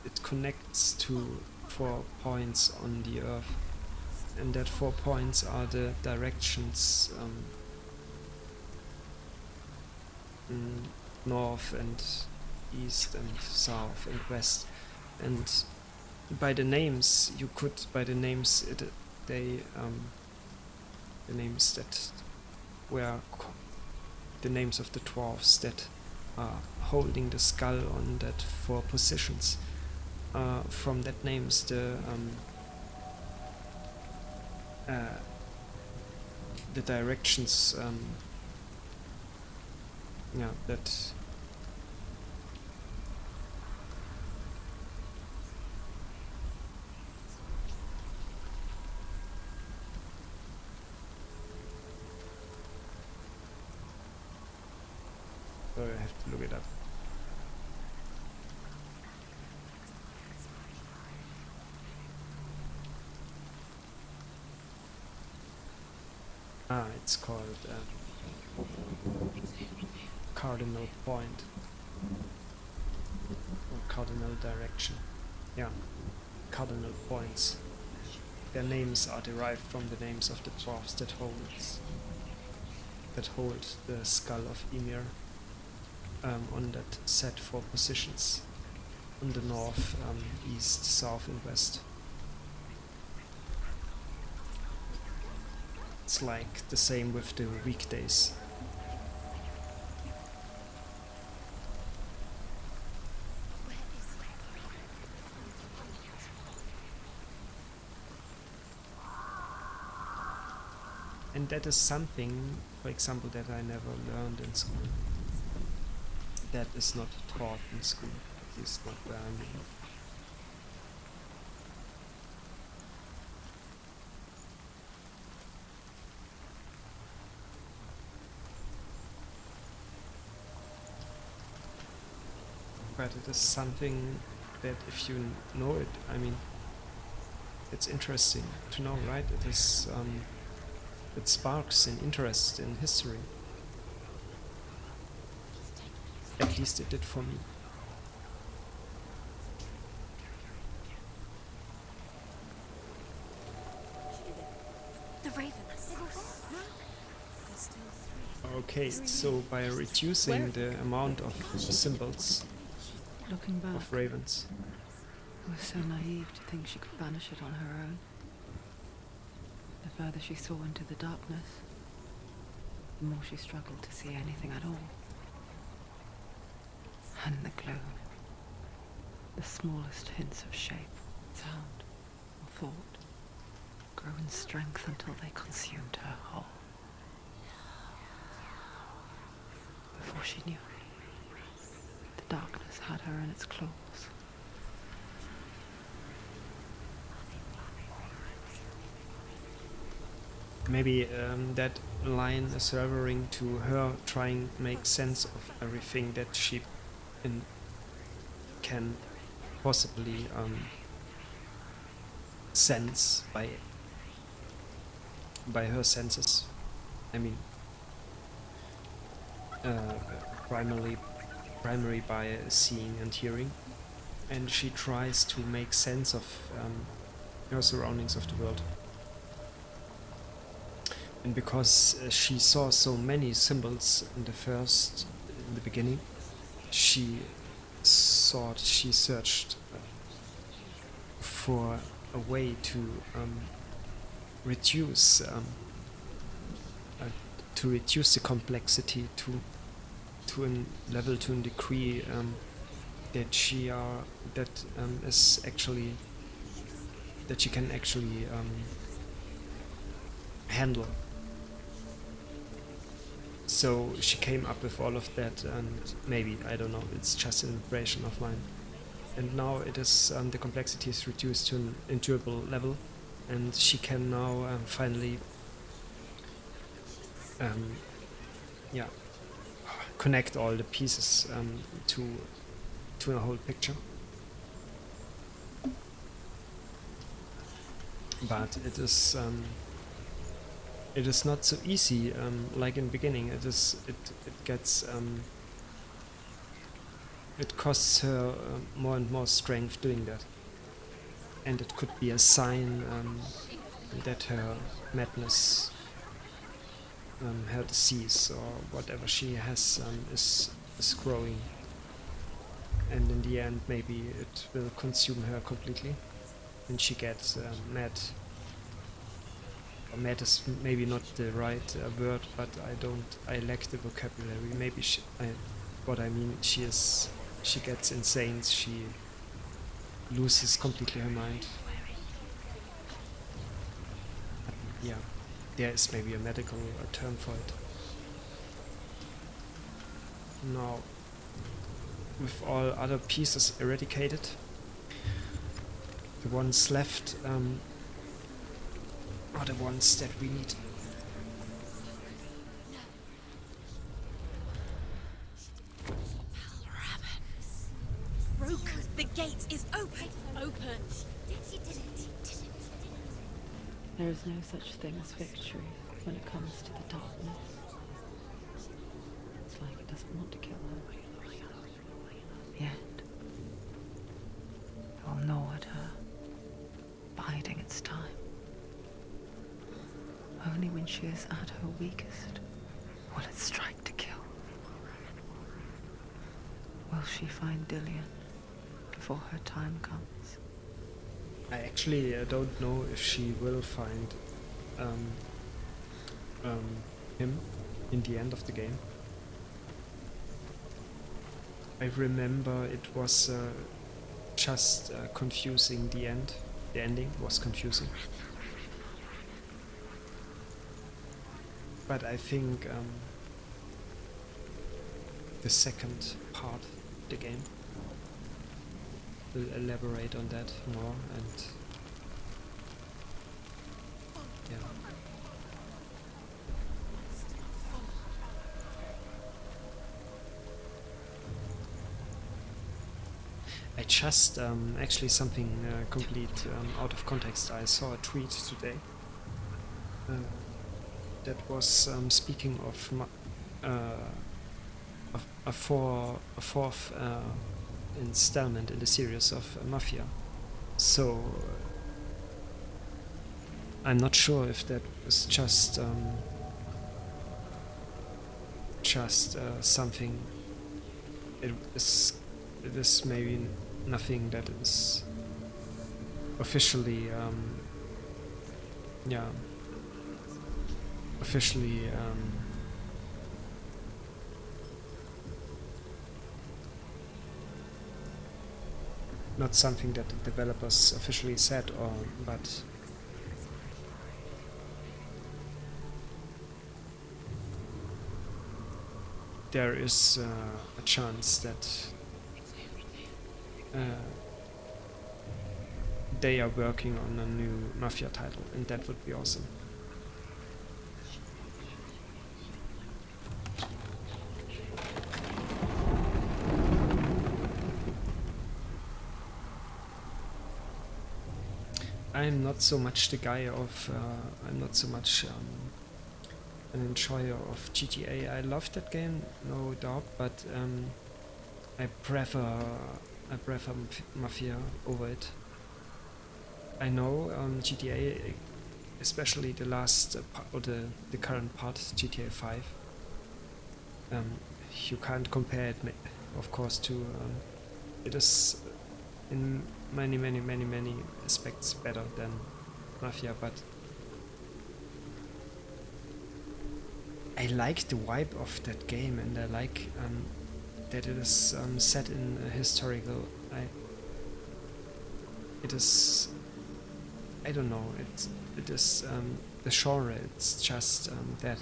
it connects to 4 points on the earth, and that 4 points are the directions north and east and south and west. And by the names the names that were the names of the dwarves that are holding the skull on that 4 positions. From that names the directions that sorry, I have to look it up. It's called cardinal point or cardinal direction. Yeah, cardinal points. Their names are derived from the names of the dwarves that hold the skull of Ymir on that set 4 positions on the north, east, south, and west. It's like the same with the weekdays. And that is something, for example, that I never learned in school. That is not taught in school. At least not where I'm in. But it is something that if you know it, I mean, it's interesting to know, right? It is, it sparks an interest in history. At least it did for me. The raven. Okay, so by reducing the amount of symbols Looking back, of ravens, I was so naive to think she could banish it on her own. The further she saw into the darkness, the more she struggled to see anything at all. And the gloom, the smallest hints of shape, sound, or thought, grow in strength until they consumed her whole. Before she knew it, the darkness had her in its claws. maybe that line is referring to her trying to make sense of everything that she can possibly sense by her senses. I mean, primary by seeing and hearing, and she tries to make sense of her surroundings of the world. And because she saw so many symbols in the beginning, she searched for a way to reduce the complexity to a level, to a degree that she can actually handle. So she came up with all of that, and maybe, I don't know, it's just an impression of mine. And now it is the complexity is reduced to an endurable level, and she can now finally connect all the pieces to a whole picture. but it is not so easy like in the beginning. It gets it costs her more and more strength doing that, and it could be a sign that her madness, her disease or whatever she has is growing, and in the end maybe it will consume her completely and she gets mad. Or mad is maybe not the right word, but I lack the vocabulary. Maybe what I mean, she gets insane, she loses completely her mind. Yeah, there is maybe a medical term for it. Now, with all other pieces eradicated, the ones left are the ones that we need. Broken. The gate is open. Open. She did it. There is no such thing as victory when it comes to the darkness. It's like it doesn't want to kill her. Yet, it will gnaw at her, biding its time. Only when she is at her weakest will it strike to kill. Will she find Dillian before her time comes? I actually don't know if she will find him in the end of the game. I remember it was just confusing. The ending was confusing. But I think the second part of the game will elaborate on that more, and yeah. I just actually something complete out of context. I saw a tweet today that was speaking of a fourth installment in the series of Mafia. So I'm not sure if that was just something. It is maybe nothing that is officially not something that the developers officially said, but there is a chance that they are working on a new Mafia title, and that would be awesome. I'm not so much the guy of, I'm not so much an enjoyer of GTA. I love that game, no doubt, but I prefer Mafia over it. I know GTA, especially the last or the current part, GTA 5. You can't compare it, of course, to. It is in many aspects better than Mafia, but I like the vibe of that game, and I like that it is set in a historical. It is. I don't know. It is the genre. It's just that.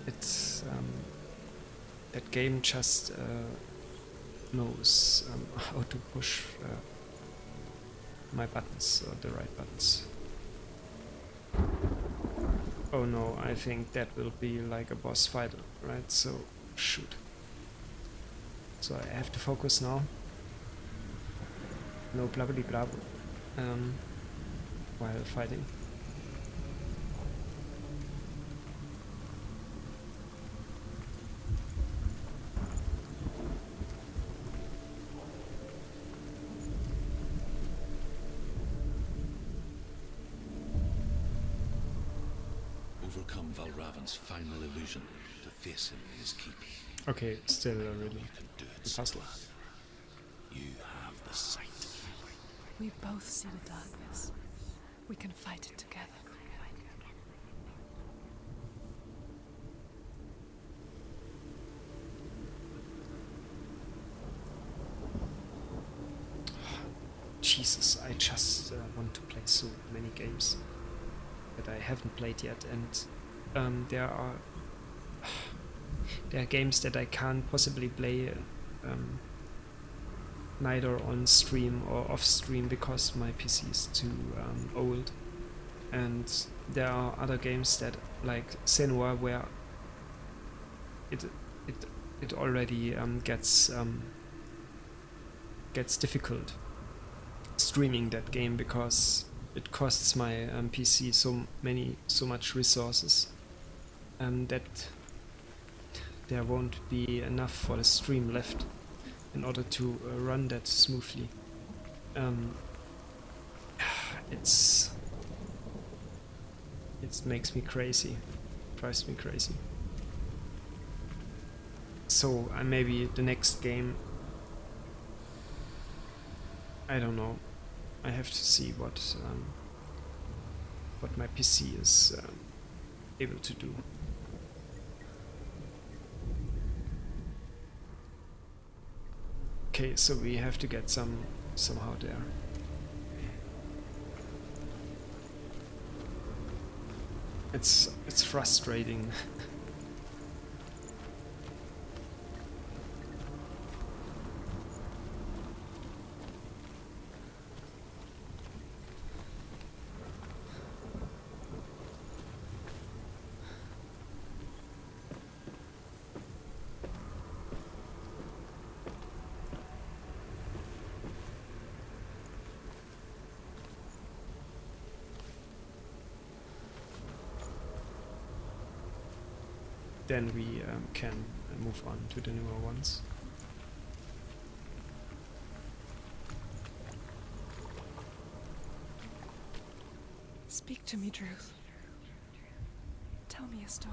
It's that game just knows how to push my buttons, or the right buttons. Oh no, I think that will be like a boss fight, right? So, shoot. So I have to focus now. No blah blah blah. while fighting. Overcome Valravan's final illusion to face him in his keep. Okay, still a really You can do it, puzzle. Senua. You have the sight. We both see the darkness. We can fight it together. Jesus, I just want to play so many games that I haven't played yet, and there are games that I can't possibly play neither on stream or off stream because my PC is too old. And there are other games that, like Senua, where it already gets difficult streaming that game because it costs my PC so much resources that there won't be enough for the stream left in order to run that smoothly. It makes me crazy, drives me crazy. So maybe the next game, I don't know. I have to see what my PC is able to do. Okay, so we have to get somehow there. It's frustrating. Then we can move on to the newer ones. Speak to me, Druth. Tell me a story.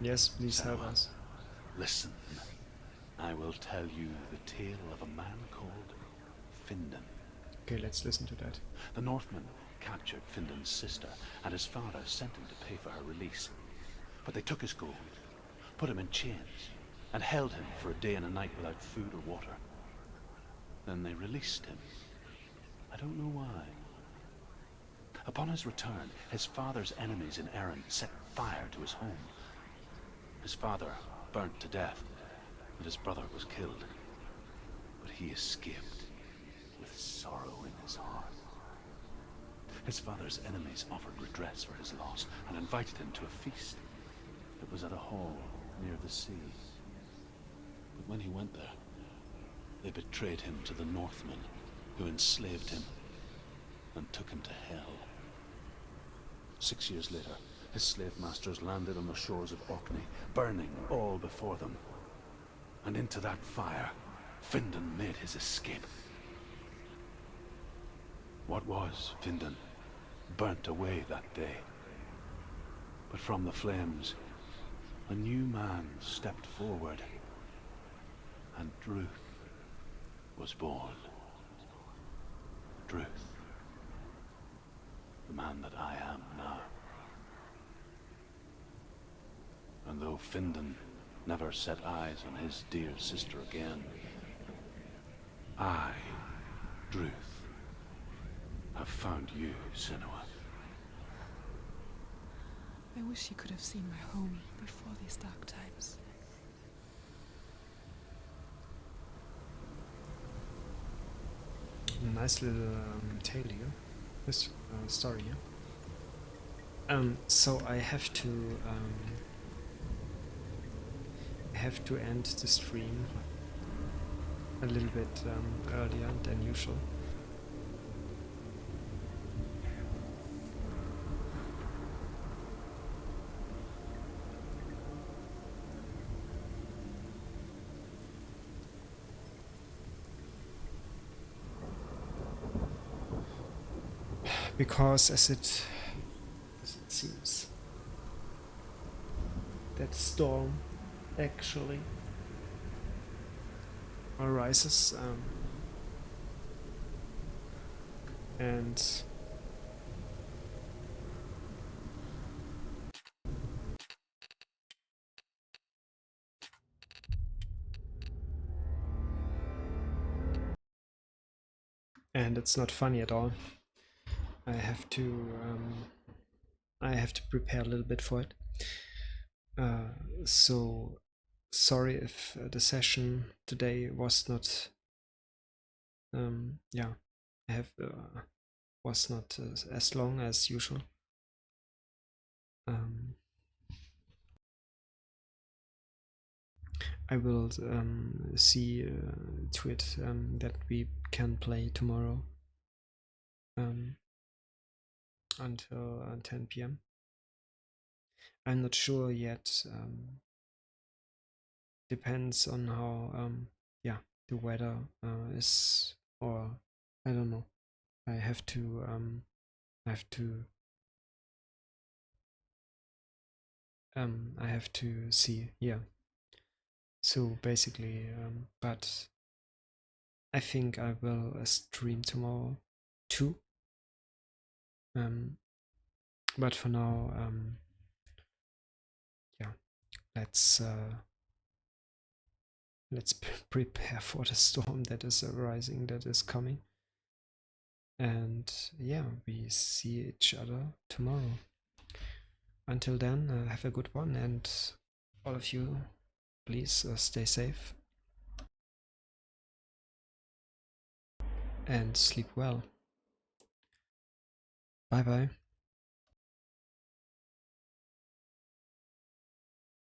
Yes, please help Senua, us. Listen, I will tell you the tale of a man called Findan. Okay, let's listen to that. The Northmen captured Findan's sister, and his father sent him to pay for her release. But they took his gold, put him in chains, and held him for a day and a night without food or water. Then they released him. I don't know why. Upon his return, his father's enemies in Erin set fire to his home. His father burnt to death, and his brother was killed. But he escaped with sorrow in his heart. His father's enemies offered redress for his loss and invited him to a feast. It was at a hall near the sea. But when he went there, they betrayed him to the Northmen, who enslaved him and took him to hell. 6 years later, his slave masters landed on the shores of Orkney, burning all before them. And into that fire, Findan made his escape. What was Findan burnt away that day. But from the flames, a new man stepped forward, and Druth was born. Druth, the man that I am now. And though Findan never set eyes on his dear sister again, I, Druth, have found you, Senua. I wish you could have seen my home before these dark times. Nice little tale here. This story here. So I have to end the stream a little bit earlier than usual. because as it seems, that storm actually arises, and it's not funny at all. I have to prepare a little bit for it. So sorry if the session today was not was not as long as usual. I will see to it that we can play tomorrow until 10 p.m. I'm not sure yet. Depends on how the weather is, or I don't know. I have to see. Yeah. So basically, but I think I will stream tomorrow too. But for now, yeah, let's prepare for the storm that is arising, that is coming. And yeah, we see each other tomorrow. Until then, have a good one, and all of you, please stay safe and sleep well. Bye bye.